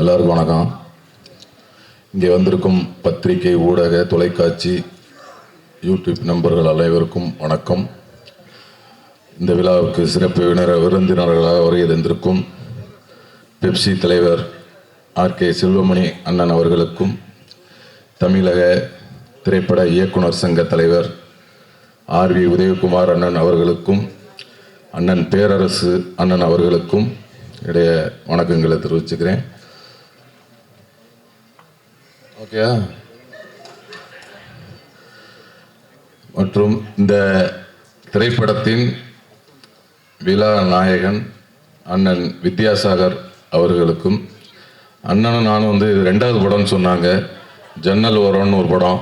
எல்லாருக்கும் வணக்கம். இங்கே வந்திருக்கும் பத்திரிகை, ஊடக, தொலைக்காட்சி, யூடியூப் நண்பர்கள் அனைவருக்கும் வணக்கம். இந்த விழாவுக்கு சிறப்பு விருந்தினர்களாக வருகை தந்திருக்கும் பெப்சி தலைவர் ஆர்.கே. செல்வமணி அண்ணன் அவர்களுக்கும், தமிழக திரைப்பட இயக்குனர் சங்க தலைவர் ஆர்.வி. உதயகுமார் அண்ணன் அவர்களுக்கும், அண்ணன் பேரரசு அண்ணன் அவர்களுக்கும் இடைய வணக்கங்களை தெரிவிச்சுக்கிறேன். ஓகே. மற்றும் இந்த திரைப்படத்தின் விழா நாயகன் அண்ணன் வித்யாசாகர் அவர்களுக்கும், அண்ணனும் நானும் இது 2வது படம்னு சொன்னாங்க. ஜன்னல் ஓரம்னு ஒரு படம்,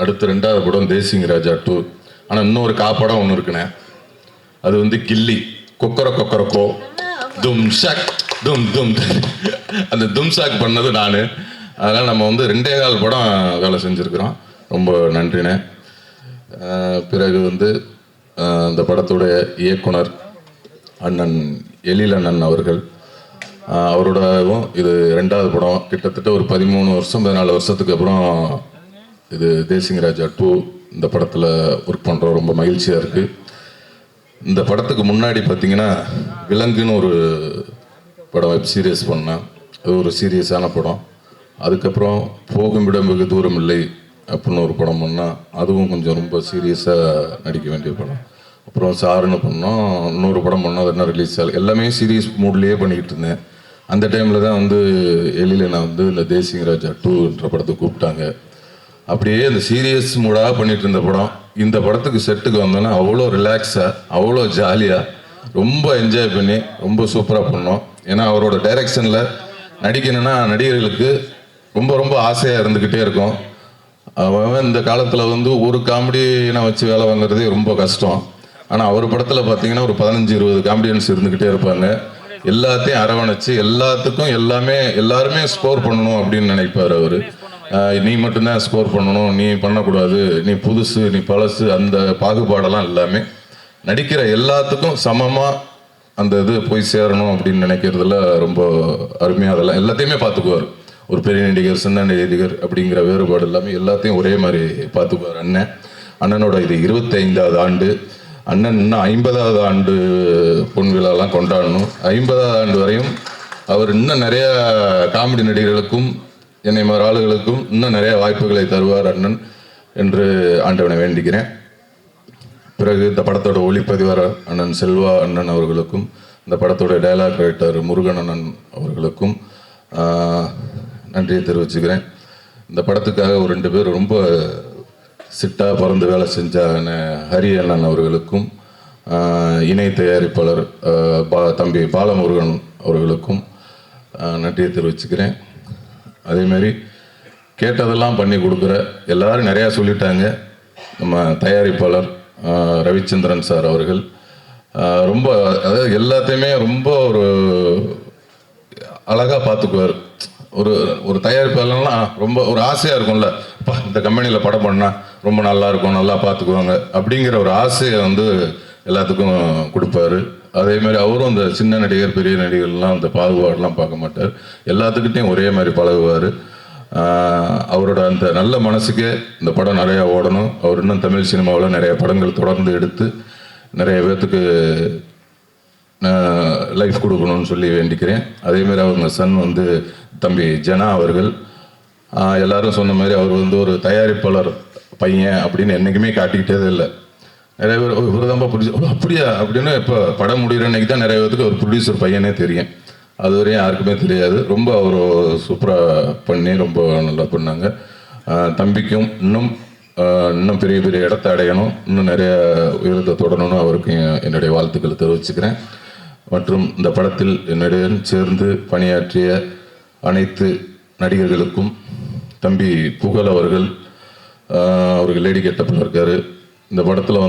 அடுத்து 2வது படம் தேசிங் ராஜா 2. ஆனால் இன்னொரு காப்படம் ஒன்று இருக்குண்ணே, அது கில்லி கொக்கரக்கோ தும் ஷக் தும் தும், அந்த தும் ஷாக் பண்ணது நான். அதனால் நம்ம 2.25 படம் வேலை செஞ்சுருக்கிறோம். ரொம்ப நன்றிண்ணே. பிறகு இந்த படத்துடைய இயக்குனர் அண்ணன் எழில் அண்ணன் அவர்கள், அவரோடவும் இது 2வது படம். கிட்டத்தட்ட ஒரு 13 வருஷம் 14 வருஷத்துக்கு அப்புறம் இது தேசிங் ராஜா 2 இந்த படத்தில் ஒர்க் பண்ணுறோம். ரொம்ப மகிழ்ச்சியாக இருக்குது. இந்த படத்துக்கு முன்னாடி பார்த்தீங்கன்னா விலங்குன்னு ஒரு படம் வெப் சீரியஸ் பண்ணேன். அது ஒரு சீரியஸான படம். அதுக்கப்புறம் போகும் இடம் வெகு தூரம் இல்லை அப்படின்னு ஒரு படம் பண்ணால், அதுவும் கொஞ்சம் ரொம்ப சீரியஸாக நடிக்க வேண்டிய படம். அப்புறம் சாருன்னு பண்ணோம், இன்னொரு படம் பண்ணோம், அது என்ன ரிலீஸ் ஆகல. எல்லாமே சீரியஸ் மூட்லேயே பண்ணிக்கிட்டு இருந்தேன். அந்த டைமில் தான் எழில நான் இந்த தேசிங் ராஜா 2ன்ற படத்தை கூப்பிட்டாங்க. அப்படியே இந்த சீரியஸ் மூடாக பண்ணிட்டு இருந்த படம் இந்த படத்துக்கு செட்டுக்கு வந்தோன்னா அவ்வளோ ரிலாக்ஸாக, அவ்வளோ ஜாலியாக, ரொம்ப என்ஜாய் பண்ணி ரொம்ப சூப்பராக பண்ணோம். ஏன்னா அவரோட டைரக்ஷனில் நடிக்கணும்னா நடிகர்களுக்கு ரொம்ப ரொம்ப ஆசையாக இருந்துக்கிட்டே இருக்கும். அவன் இந்த காலத்தில் ஒரு காமெடியை வச்சு வேலை வாங்குறதே ரொம்ப கஷ்டம். ஆனால் அவர் படத்தில் பார்த்தீங்கன்னா ஒரு 15-20 காமெடியன்ஸ் இருந்துக்கிட்டே இருப்பாங்க. எல்லாத்தையும் அரவணைச்சு எல்லாத்துக்கும் எல்லாருமே ஸ்கோர் பண்ணணும் அப்படின்னு நினைப்பார் அவர். நீ மட்டும்தான் ஸ்கோர் பண்ணணும், நீ பண்ணக்கூடாது, நீ புதுசு, நீ பழசு, அந்த பாகுபாடெல்லாம் எல்லாமே நடிக்கிற எல்லாத்துக்கும் சமமாக அந்த இது போய் சேரணும் அப்படின்னு நினைக்கிறதுல ரொம்ப அருமையாக அதெல்லாம் எல்லாத்தையுமே பார்த்துக்குவார். ஒரு பெரிய நடிகர், சின்ன நடிகர் அப்படிங்கிற வேறுபாடு எல்லாமே எல்லாத்தையும் ஒரே மாதிரி பார்த்துக்குவார் அண்ணனோட இது 25வது ஆண்டு. அண்ணன் இன்னும் 50வது ஆண்டு பொன் விழாலாம் கொண்டாடணும். 50வது ஆண்டு வரையும் அவர் இன்னும் நிறைய காமெடி நடிகர்களுக்கும் என்னை மாதிரி ஆளுகளுக்கும் இன்னும் நிறைய வாய்ப்புகளை தருவார் அண்ணன் என்று ஆண்டவனை வேண்டிக்கிறேன். பிறகு இந்த படத்தோட ஒளிப்பதிவாளர் அண்ணன் செல்வா அண்ணன் அவர்களுக்கும், இந்த படத்தோட டைலாக் ரைட்டர் முருகன் அண்ணன் அவர்களுக்கும் நன்றியை தெரிவிச்சுக்கிறேன். இந்த படத்துக்காக ஒரு 2 பேர் ரொம்ப சிட்டாக பறந்து வேலை செஞ்ச ஹரி அண்ணன் அவர்களுக்கும், இணை தயாரிப்பாளர் தம்பி பாலமுருகன் அவர்களுக்கும் நன்றியை தெரிவிச்சுக்கிறேன். அதேமாரி கேட்டதெல்லாம் பண்ணி கொடுக்குற எல்லாரும் நிறையா சொல்லிட்டாங்க. நம்ம தயாரிப்பாளர் ரவிச்சந்திரன் சார் அவர்கள் ரொம்ப, அதாவது எல்லாத்தையுமே ரொம்ப ஒரு அழகாக பார்த்துக்குவார். ஒரு தயாரிப்பாளர்லாம் ரொம்ப ஒரு ஆசையாக இருக்கும்ல, இந்த கம்பெனியில் படம் பண்ணால் ரொம்ப நல்லா இருக்கும், நல்லா பார்த்துக்குவாங்க அப்படிங்கிற ஒரு ஆசையை எல்லாத்துக்கும் கொடுப்பாரு. அதேமாதிரி அவரும் இந்த சின்ன நடிகர், பெரிய நடிகர்லாம் அந்த பாகுபாடெலாம் பார்க்க மாட்டார். எல்லாத்துக்கிட்டையும் ஒரே மாதிரி பழகுவார். அவரோட அந்த நல்ல மனசுக்கே இந்த படம் நிறையா ஓடணும். அவர் இன்னும் தமிழ் சினிமாவில் நிறைய படங்கள் தொடர்ந்து எடுத்து நிறைய பேர்த்துக்கு லைஃப் கொடுக்கணும்னு சொல்லி வேண்டிக்கிறேன். அதேமாதிரி அவங்க சன் தம்பி ஜனா அவர்கள், எல்லாரும் சொன்ன மாதிரி அவர் ஒரு தயாரிப்பாளர் பையன் அப்படின்னு என்றைக்குமே காட்டிக்கிட்டே இல்லை. நிறைய பேர் விருதம்பா ப்ரொடியூசர் அப்படியா அப்படின்னு இப்போ படம் முடிகிற அன்னைக்கு தான் நிறைய பேருக்கு ஒரு ப்ரொடியூசர் பையனே தெரியும். அது வரையும் யாருக்குமே தெரியாது. ரொம்ப அவர் சூப்பராக பண்ணி ரொம்ப நல்லா பண்ணாங்க. தம்பிக்கும் இன்னும் பெரிய பெரிய இடத்த அடையணும், இன்னும் நிறைய உயரத்தை தொடரணும்னு அவருக்கும் என்னுடைய வாழ்த்துக்களை தெரிவிச்சுக்கிறேன். மற்றும் இந்த படத்தில் என்னுடன் சேர்ந்து பணியாற்றிய அனைத்து நடிகர்களுக்கும், தம்பி புகழ் அவர்கள் லேடி கெட்டப்பில் இருக்கார். இந்த படத்தில்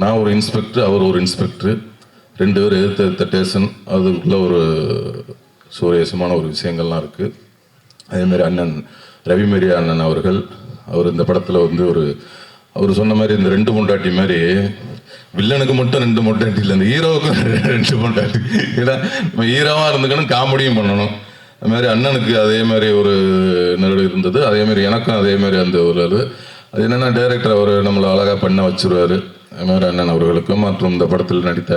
நான் ஒரு இன்ஸ்பெக்டர், அவர் ஒரு இன்ஸ்பெக்டர், 2 பேர் எதிர்த்த டேஷன், அதுக்குள்ளே ஒரு சுவாரஸ்யமான ஒரு விஷயங்கள்லாம் இருக்குது. அதேமாதிரி அண்ணன் ரவிமேரி அண்ணன் அவர்கள், அவர் இந்த படத்தில் அவர் சொன்ன மாதிரி இந்த 2 பொண்டாட்டி மாதிரி வில்லனுக்கு மட்டும் 2 பொண்டாட்டி இல்லை, இந்த ஹீரோவுக்கும் 2 பொண்டாட்டி. ஏன்னா நம்ம ஹீரோவாக இருந்துக்கணும், காமெடியும் பண்ணணும். அதுமாதிரி அண்ணனுக்கு அதே மாதிரி ஒரு நிகழ்வு இருந்தது. அதேமாதிரி எனக்கும் அதே மாதிரி அந்த ஒரு அது என்னென்னா டைரக்டர் அவர் நம்மளை அழகாக பண்ண வச்சுருவார். அதுமாதிரி அண்ணன் அவர்களுக்கும் மற்றும் இந்த படத்தில் நடித்த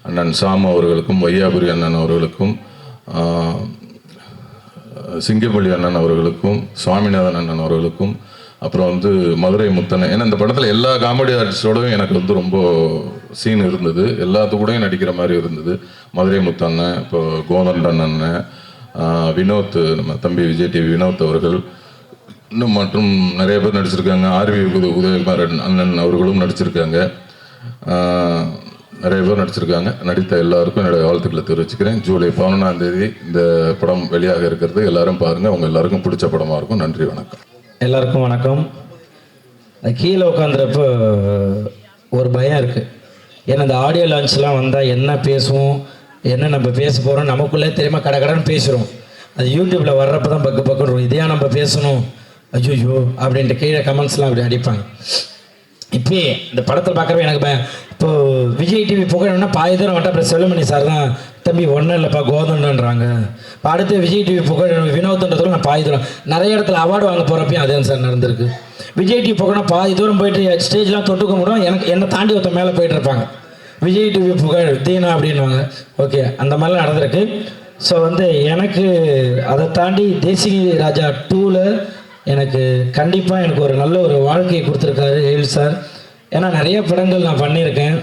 அண்ணன் சாம் அவர்களுக்கும், வையாபுரி அண்ணன் அவர்களுக்கும், சிங்கப்பள்ளி அண்ணன் அவர்களுக்கும், சுவாமிநாதன் அண்ணன் அவர்களுக்கும், அப்புறம் வந்து மதுரை முத்தனை. ஏன்னா இந்த படத்தில் எல்லா காமெடி ஆர்டிஸ்டோடையும் எனக்கு வந்து ரொம்ப சீன் இருந்தது. எல்லாத்துக்கூடையும் நடிக்கிற மாதிரி இருந்தது. மதுரை முத்தண்ணன், இப்போ கோதண்டன் அண்ணன், வினோத், நம்ம தம்பி விஜய் டிவி வினோத் அவர்கள், இன்னும் மற்றும் நிறைய பேர் நடிச்சிருக்காங்க. ஆர்வி உதயகுமார் அண்ணன் அவர்களும் நடிச்சிருக்காங்க. நிறைய பேர் நடிச்சிருக்காங்க. நடித்த எல்லாருக்கும் என்னுடைய வாழ்த்துக்களை தெரிவிச்சுக்கிறேன். ஜூலை 11ஆம் தேதி இந்த படம் வெளியாக இருக்கிறது. எல்லாரும் பாருங்கள். அவங்க எல்லாருக்கும் பிடிச்ச படமாக இருக்கும். நன்றி, வணக்கம். எல்லாருக்கும் வணக்கம். கீழே உட்காந்துறப்போ ஒரு பயம் இருக்குது. ஏன்னா இந்த ஆடியோ லான்ச்லாம் வந்தால் என்ன பேசுவோம், என்ன நம்ம பேச போகிறோம் நமக்குள்ளே தெரியாம கடன்னு பேசுகிறோம். அது யூடியூப்பில் வர்றப்போ தான் பக்கு பக்கம் இதையா நம்ம பேசணும், ஐயோ அப்படின்ட்டு கீழே கமெண்ட்ஸ்லாம் அப்படி அடிப்பாங்க. இப்போயே இந்த படத்தில் பார்க்குறப்ப எனக்கு இப்போது விஜய் டிவி புகழணும்னா பாதி தூரம் வந்துட்டு அப்புறம் செல்லுமணி சார் தான் தம்பி ஒன்றும் இல்லைப்பா கோதண்டன்றாங்க. இப்போ அடுத்து விஜய் டிவி புகழ் வினோதன்றதுல நான் பாதி தூரம் நிறைய இடத்துல அவார்டு வாங்க போகிறப்பையும் அதே சார் நடந்திருக்கு. விஜய் டிவி புகழ்னா பாதி தூரம் போயிட்டு ஸ்டேஜ்லாம் தொட்டுக்க முடியும். என்னை தாண்டி ஒருத்தர் மேலே போயிட்டு இருப்பாங்க. விஜய் டிவி புகழ் தீனா அப்படின்வாங்க. ஓகே, அந்த மாதிரிலாம் நடந்திருக்கு. ஸோ வந்து எனக்கு அதை தாண்டி தேசிய ராஜா 2ல் எனக்கு கண்டிப்பாக எனக்கு ஒரு நல்ல ஒரு வாழ்க்கையை கொடுத்துருக்காரு எழில் சார். ஏன்னா நிறைய படங்கள் நான் பண்ணியிருக்கேன்.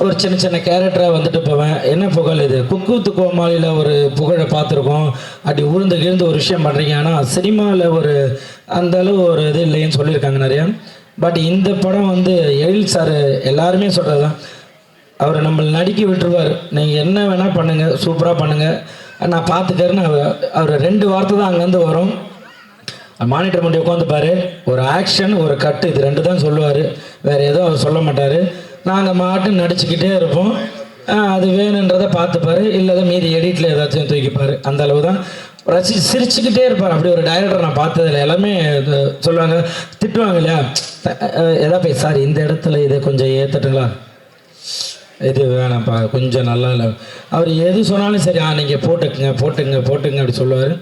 ஒரு சின்ன சின்ன கேரக்டராக வந்துட்டு போவேன். என்ன புகழ் இது, குக்கு வித்து கோமாளியில் ஒரு புகழை பார்த்துருக்கோம். அப்படி கிழ்ந்து ஒரு விஷயம் பண்ணுறீங்க. ஆனால் சினிமாவில் ஒரு அந்தளவு ஒரு இது இல்லைன்னு சொல்லியிருக்காங்க நிறையா. பட் இந்த படம் வந்து எழில் சார் எல்லாருமே சொல்கிறது தான், அவர் நம்மளை நடிக்க விட்டுருவார். நீங்கள் என்ன வேணால் பண்ணுங்கள், சூப்பராக பண்ணுங்கள், நான் பார்த்துக்கறேன்னு அவர் 2 வார்த்தை தான் அங்கேருந்து வரும். மானிட்டர் பண்ணி உட்காந்துப்பார். ஒரு ஆக்ஷன், ஒரு கட்டு, இது 2 தான் சொல்லுவார். வேறு எதுவும் அவர் சொல்ல மாட்டார். நாங்கள் மாட்டு நடிச்சுக்கிட்டே இருப்போம். அது வேணுன்றதை பார்த்துப்பார். இல்லாத மீதி எடிட்டில் ஏதாச்சும் தூக்கிப்பார். அந்த அளவு தான் சிரிச்சுக்கிட்டே இருப்பார். அப்படி ஒரு டைரக்டர் நான் பார்த்ததில்ல. எல்லாமே சொல்லுவாங்க, திட்டுவாங்க இல்லையா, எதா போய் சார் இந்த இடத்துல இதை கொஞ்சம் ஏற்றட்டுங்களா, இது வேணாம்ப்பா கொஞ்சம் நல்லா இல்லை, அவர் எது சொன்னாலும் சரி நீங்கள் போட்டுங்க அப்படி சொல்லுவார்.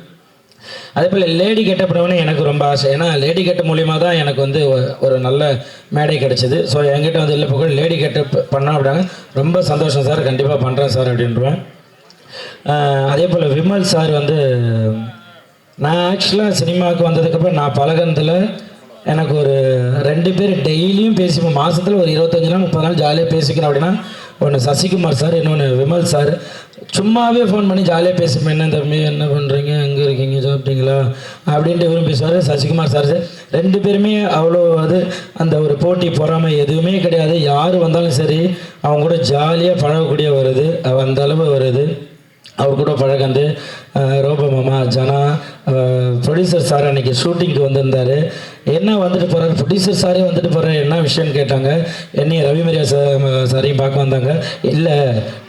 அதே போல் லேடி கெட்டப் பண்ணவனே எனக்கு ரொம்ப ஆசை. ஏன்னா லேடி கெட்டப் மூலியமாக தான் எனக்கு வந்து ஒரு நல்ல மேடை கிடச்சிது. ஸோ என்கிட்ட வந்து இல்லை புகழ் லேடி கெட்டப் பண்ண அப்படின்னாங்க. ரொம்ப சந்தோஷம் சார், கண்டிப்பாக பண்ணுறேன் சார் அப்படின்றேன். அதே போல் விமல் சார் வந்து நான் ஆக்சுவலாக சினிமாவுக்கு வந்ததுக்கப்புறம் நான் பழகினதில் எனக்கு ஒரு 2 பேர் டெய்லியும் பேசிப்போம். மாதத்தில் ஒரு 25 நாள் 30 நாள் ஜாலியாக பேசிக்கணும் அப்படின்னா, ஒன்று சசிகுமார் சார், இன்னொன்று விமல் சார். சும்மாவே ஃபோன் பண்ணி ஜாலியாக பேசிப்போம். என்ன தம்பி என்ன பண்ணுறீங்க, எங்கே இருக்கீங்க, சாப்பிட்டீங்களா அப்படின்ட்டு விரும்பி பேசுவார். சசிகுமார் சார் 2 பேருமே அவ்வளோ அந்த ஒரு போட்டி பொறாமை எதுவுமே கிடையாது. யார் வந்தாலும் சரி அவங்க கூட ஜாலியாக பழகக்கூடிய வருது, அந்த அளவு வருது. அவர் கூட பழகந்து ரோபோ மாமா ஜனா ப்ரொடியூசர் சார் அன்றைக்கி ஷூட்டிங்க்கு வந்திருந்தார். என்ன வந்துட்டு போகிறார், ப்ரொடியூசர் சாரே வந்துட்டு போகிறார், என்ன விஷயம்னு கேட்டாங்க. என்னையும் ரவி மரியா சாரையும் பார்க்க வந்தாங்க. இல்லை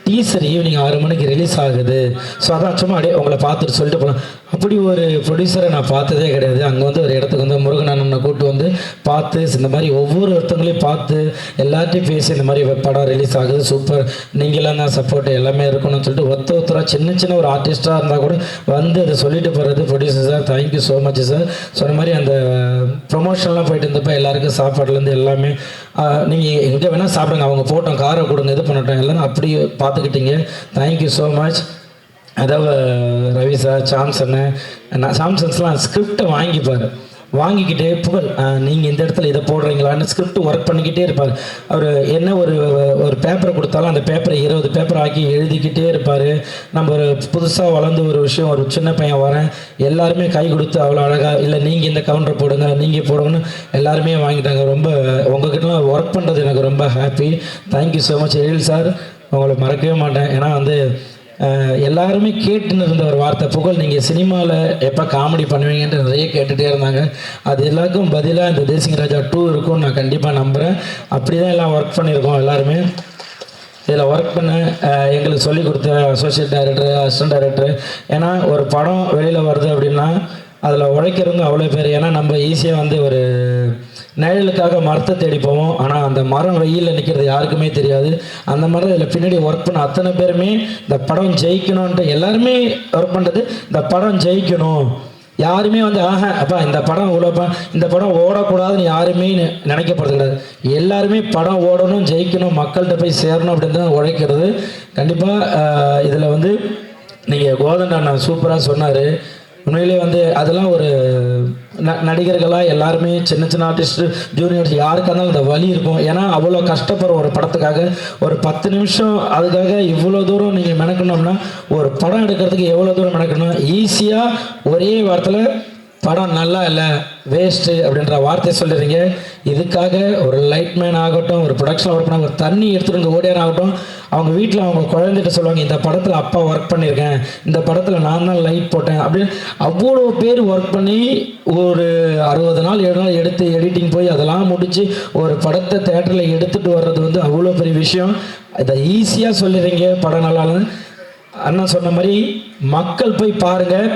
டீசர் ஈவினிங் 6 மணிக்கு ரிலீஸ் ஆகுது, ஸோ அதான் சும்மா அப்படியே உங்களை பார்த்துட்டு சொல்லிட்டு போகலாம். அப்படி ஒரு ப்ரொடியூசரை நான் பார்த்ததே கிடையாது. அங்கே வந்து ஒரு இடத்துக்கு வந்து முருகன் அண்ணனை கூப்பிட்டு வந்து பார்த்து இந்த மாதிரி ஒவ்வொருத்தங்களையும் பார்த்து எல்லார்ட்டையும் பேசி இந்த மாதிரி படம் ரிலீஸ் ஆகுது, சூப்பர், நீங்களாம் தான் சப்போர்ட் எல்லாமே இருக்கணும்னு சொல்லிட்டு ஒருத்தராக சின்ன ஒரு ஆர்டிஸ்டாக இருந்தால் கூட வந்து அதை சொல்லிட்டு போகிறது. Producer sir thank you so much sir. சொன்ன மாதிரி அந்த ப்ரொமோஷன்லாம் போயிட்டு இருந்தப்போ எல்லாருக்கும் சாப்பாடுலேருந்து எல்லாமே நீங்கள் எங்கே வேணால் சாப்பிடுங்க, அவங்க போட்டோம் காரை கொடுங்க இது பண்ணட்டும் எல்லாம் அப்படி பார்த்துக்கிட்டீங்க. Thank you so much. அதாவது ரவி சார், சாம்சன்னு, சாம்சன்ஸ்லாம் ஸ்கிரிப்டை வாங்கிக்கிட்டே புகழ் நீங்கள் இந்த இடத்துல இதை போடுறீங்களான்னு ஸ்கிரிப்ட் ஒர்க் பண்ணிக்கிட்டே இருப்பார். அவர் என்ன ஒரு பேப்பரை கொடுத்தாலும் அந்த பேப்பரை 20 பேப்பர் ஆக்கி எழுதிக்கிட்டே இருப்பார். நம்ம ஒரு புதுசாக வளர்ந்து ஒரு விஷயம், ஒரு சின்ன பையன் வரேன், எல்லாருமே கை கொடுத்து அவ்வளோ அழகாக, இல்லை நீங்கள் இந்த கவுண்டர் போடுங்க, நீங்கள் போடுங்கன்னு எல்லாருமே வாங்கிட்டாங்க. ரொம்ப உங்ககிட்டலாம் ஒர்க் பண்ணுறது எனக்கு ரொம்ப ஹாப்பி. தேங்க்யூ ஸோ மச் எழில் சார், உங்களை மறக்கவே மாட்டேன். ஏன்னா வந்து எல்லாருமே கேட்டுன்னு இருந்த ஒரு வார்த்தை, புகழ் நீங்கள் சினிமாவில் எப்போ காமெடி பண்ணுவீங்கன்ட்டு நிறைய கேட்டுகிட்டே இருந்தாங்க. அது எல்லாருக்கும் பதிலாக இந்த தேசிங்க ராஜா 2 இருக்கும்னு நான் கண்டிப்பாக நம்புகிறேன். அப்படி தான் எல்லாம் ஒர்க் பண்ணியிருக்கோம். எல்லாருமே இதில் ஒர்க் பண்ண எங்களுக்கு சொல்லிக் கொடுத்த அசோசியேட் டைரக்டர், அசிஸ்டன்ட் டைரக்டர். ஏன்னா ஒரு படம் வெளியில் வருது அப்படின்னா அதில் உழைக்கிறவங்க அவ்வளோ பேர். ஏன்னா நம்ம ஈஸியாக வந்து ஒரு நிழலுக்காக மரத்தை தேடி போவோம், ஆனால் அந்த மரம் வெயிலில் நிற்கிறது யாருக்குமே தெரியாது. அந்த மாதிரி இதில் பின்னாடி ஒர்க் பண்ண அத்தனை பேருமே இந்த படம் ஜெயிக்கணுன்ட்டு எல்லாருமே ஒர்க் பண்ணுறது. இந்த படம் ஜெயிக்கணும், யாருமே வந்து அப்பா இந்த படம் இவ்வளோப்பா இந்த படம் ஓடக்கூடாதுன்னு யாருமே நினைக்கப்படுறது கிடையாது. எல்லாருமே படம் ஓடணும், ஜெயிக்கணும், மக்கள்கிட்ட போய் சேரணும் அப்படின்னு தான் உழைக்கிறது. கண்டிப்பாக இதில் வந்து நீங்கள் கோதண்ட அண்ணா சூப்பராக சொன்னார். உண்மையிலே வந்து அதெல்லாம் ஒரு நடிகர்களாக எல்லாருமே சின்ன சின்ன ஆர்டிஸ்ட்டு ஜூனியர்ஸ் யாருக்காக இருந்தாலும் அந்த வலி இருக்கும். ஏன்னா அவ்வளோ கஷ்டப்படுற ஒரு படத்துக்காக ஒரு 10 நிமிஷம் அதுக்காக இவ்வளோ தூரம் நீங்கள் மெனக்கணும்னா ஒரு படம் எடுக்கிறதுக்கு எவ்வளோ தூரம் மெனக்கணும். ஈஸியாக ஒரே வாரத்தில் படம் நல்லா இல்லை வேஸ்ட்டு அப்படின்ற வார்த்தை சொல்லிடுறீங்க. இதுக்காக ஒரு லைட்மேன் ஆகட்டும், ஒரு ப்ரொடக்ஷன் ஒர்க் பண்ண ஒரு தண்ணி எடுத்துகிட்டு வந்து ஓடியார் ஆகட்டும், அவங்க வீட்டில் அவங்க குழந்தைகிட்ட சொல்லுவாங்க இந்த படத்தில் அப்பா ஒர்க் பண்ணியிருக்கேன், இந்த படத்தில் நான் தான் லைட் போட்டேன் அப்படின்னு அவ்வளோ பேர் ஒர்க் பண்ணி ஒரு 60 நாள் 7 நாள் எடுத்து எடிட்டிங் போய் அதெல்லாம் முடித்து ஒரு படத்தை தேட்டரில் எடுத்துகிட்டு வர்றது வந்து அவ்வளோ பெரிய விஷயம். இதை ஈஸியாக சொல்லிடுறீங்க படம் நல்லான்னு. அண்ணா சொன்ன மாதிரி மக்கள் போய் பாருங்கள்.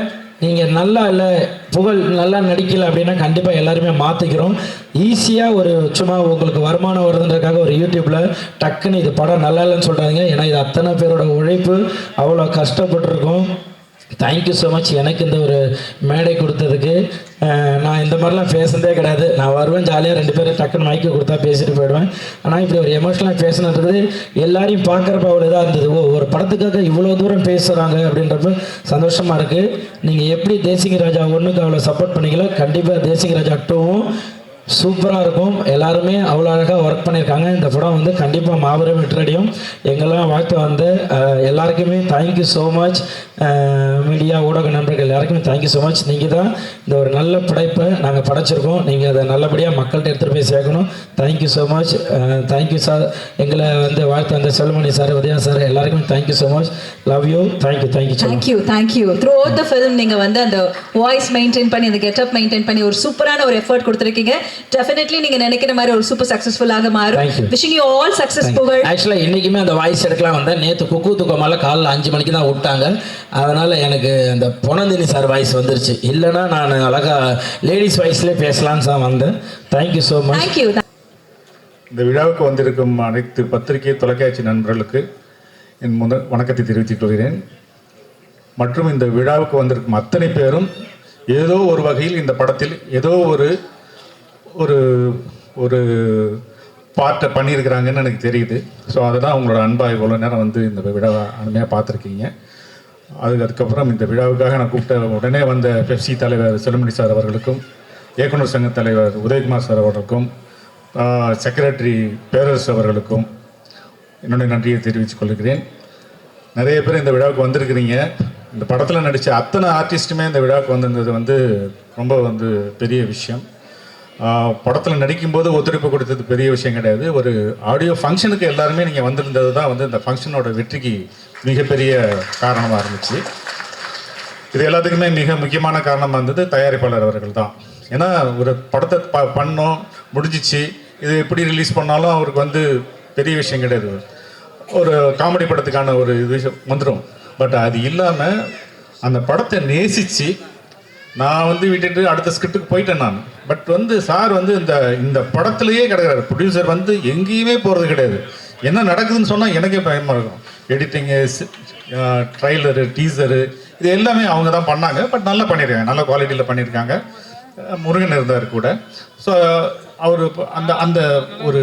நீங்கள் நல்லா இல்லை புகழ் நல்லா நடிக்கலை அப்படின்னா கண்டிப்பாக எல்லாருமே மாற்றிக்கிறோம். ஈஸியாக ஒரு சும்மா உங்களுக்கு வருமானம் வருதுன்றதுக்காக ஒரு யூடியூப்பில் டக்குன்னு இது படம் நல்லா இல்லைன்னு சொல்கிறாங்க. ஏன்னா இது அத்தனை பேரோட உழைப்பு, அவ்வளோ கஷ்டப்பட்டுருக்கோம். தேங்க்யூ ஸோ மச் எனக்கு இந்த ஒரு மேடை கொடுத்ததுக்கு. நான் இந்த மாதிரிலாம் பேசுனதே கிடையாது. நான் வருவேன் ஜாலியாக 2 பேரும் டக்குன்னு மைக்கு கொடுத்தா பேசிட்டு போயிடுவேன். ஆனால் இப்படி ஒரு எமோஷனலாக பேசினது எல்லாரையும் பார்க்குறப்ப அவ்வளோ இதாக இருந்தது. ஒரு படத்துக்காக இவ்வளோ தூரம் பேசுகிறாங்க அப்படின்றப்ப சந்தோஷமாக இருக்குது. நீங்கள் எப்படி தேசிங்க ராஜா 1க்கு அவ்வளோ சப்போர்ட் பண்ணீங்களோ கண்டிப்பாக தேசிங்க ராஜா 2வும் சூப்பராக இருக்கும். எல்லாருமே அவ்வளோ அழகாக ஒர்க் பண்ணியிருக்காங்க. இந்த படம் வந்து கண்டிப்பாக மாபெரும் வெற்றியடையும். எங்கெல்லாம் வாழ்த்து வந்து எல்லாருக்குமே தேங்க்யூ ஸோ மச். மீடியா ஊடக நண்பர்கள் எல்லாருக்குமே தேங்க்யூ ஸோ மச். நீங்கள் தான் இந்த ஒரு நல்ல படைப்பை நாங்கள் படைச்சிருக்கோம். நீங்கள் அதை நல்லபடியாக மக்கள்கிட்ட எடுத்துகிட்டு போய் சேர்க்கணும். Thank you so much. Thank you sir. எங்களை வந்து வாழ்த்து வந்த செல்மணி சார், உதயா சார் எல்லாருக்குமே thank you so much. Love you. Thank you thank you. Through out the film நீங்கள் வந்து அந்த வாய்ஸ் மெயின்டைன் பண்ணி அந்த கெட்டப் மெயின்டைன் பண்ணி ஒரு சூப்பரான ஒரு எஃபர்ட் கொடுத்துருக்கீங்க. டெஃபினெட்லி நீங்க நினைக்கிற மாதிரி ஒரு சூப்பர் சக்சஸ்ஃபுல்லாக மாறும். விஷிங் யூ ஆல் சக்சஸ் புகழ். ஆக்சுவலா இன்னைக்குமே அந்த வாய்ஸ் எடுக்கலாம் வந்தேன். நேற்று குக்கு தூக்கமால காலைல 5 மணிக்கு தான் விட்டாங்க. அதனால எனக்கு அந்த பொனந்தினி சார் வாய்ஸ் வந்துருச்சு. இல்லைன்னா நான் அழகா லேடிஸ் வாய்ஸ்லேயே பேசலான்னு தான் வந்தேன். Thank you so much. தேங்க்யூ. இந்த விழாவுக்கு வந்திருக்கும் அனைத்து பத்திரிகை தொலைக்காட்சி நண்பர்களுக்கு என் வணக்கத்தை தெரிவித்துக் கொள்கிறேன். மற்றும் இந்த விழாவுக்கு வந்திருக்கும் அத்தனை பேரும் ஏதோ ஒரு வகையில் இந்த படத்தில் ஏதோ ஒரு ஒரு ஒரு பார்ட்டை பண்ணியிருக்கிறாங்கன்னு எனக்கு தெரியுது. ஸோ அதுதான் உங்களோட அன்பாக இவ்வளோ நேரம் வந்து இந்த விழாவை அருமையாக பார்த்துருக்கீங்க. அதுக்கப்புறம் இந்த விழாவுக்காக நான் கூப்பிட்ட உடனே வந்த பெப்சி தலைவர் செல்லுமணி சார் அவர்களுக்கும், இயக்குனர் சங்க தலைவர் உதயகுமார் சார் அவர்களுக்கும், செக்ரட்டரி பேரரசு அவர்களுக்கும் என்னுடைய நன்றியை தெரிவித்துக் கொள்கிறேன். நிறைய பேர் இந்த விழாவுக்கு வந்திருக்கிறீங்க. இந்த படத்தில் நடித்த அத்தனை ஆர்டிஸ்ட்டுமே இந்த விழாவுக்கு வந்திருந்தது வந்து ரொம்ப வந்து பெரிய விஷயம். படத்தில் நடிக்கும்போது ஒத்துழைப்பு கொடுத்தது பெரிய விஷயம் கிடையாது. ஒரு ஆடியோ ஃபங்க்ஷனுக்கு எல்லாருமே நீங்கள் வந்திருந்தது தான் வந்து இந்த ஃபங்க்ஷனோட வெற்றிக்கு மிகப்பெரிய காரணமாக இருந்துச்சு. இது எல்லாத்துக்குமே மிக முக்கியமான காரணமாக இருந்தது தயாரிப்பாளர் அவர்கள் தான். ஏன்னா ஒரு படத்தை பண்ணோம் முடிஞ்சிச்சு, இது எப்படி ரிலீஸ் பண்ணாலும் அவருக்கு வந்து பெரிய விஷயம் கிடையாது. ஒரு காமெடி படத்துக்கான ஒரு விஷயம் வந்துடும். பட் அது இல்லாமல் அந்த படத்தை நேசித்து நான் வந்து விட்டுட்டு அடுத்த ஸ்கிரிப்டுக்கு போயிட்டேன் நான். பட் வந்து சார் வந்து இந்த படத்துலேயே கிடையாது. ப்ரொடியூசர் வந்து எங்கேயுமே போகிறது கிடையாது. என்ன நடக்குதுன்னு சொன்னால் எனக்கே பயமாக இருக்கும். எடிட்டிங்கு, ட்ரைலரு, டீசரு இது எல்லாமே அவங்க தான் பண்ணாங்க. பட் நல்லா பண்ணியிருக்காங்க, நல்ல குவாலிட்டியில் பண்ணியிருக்காங்க. முருகன் இருந்தார் கூட. ஸோ அவர் அந்த ஒரு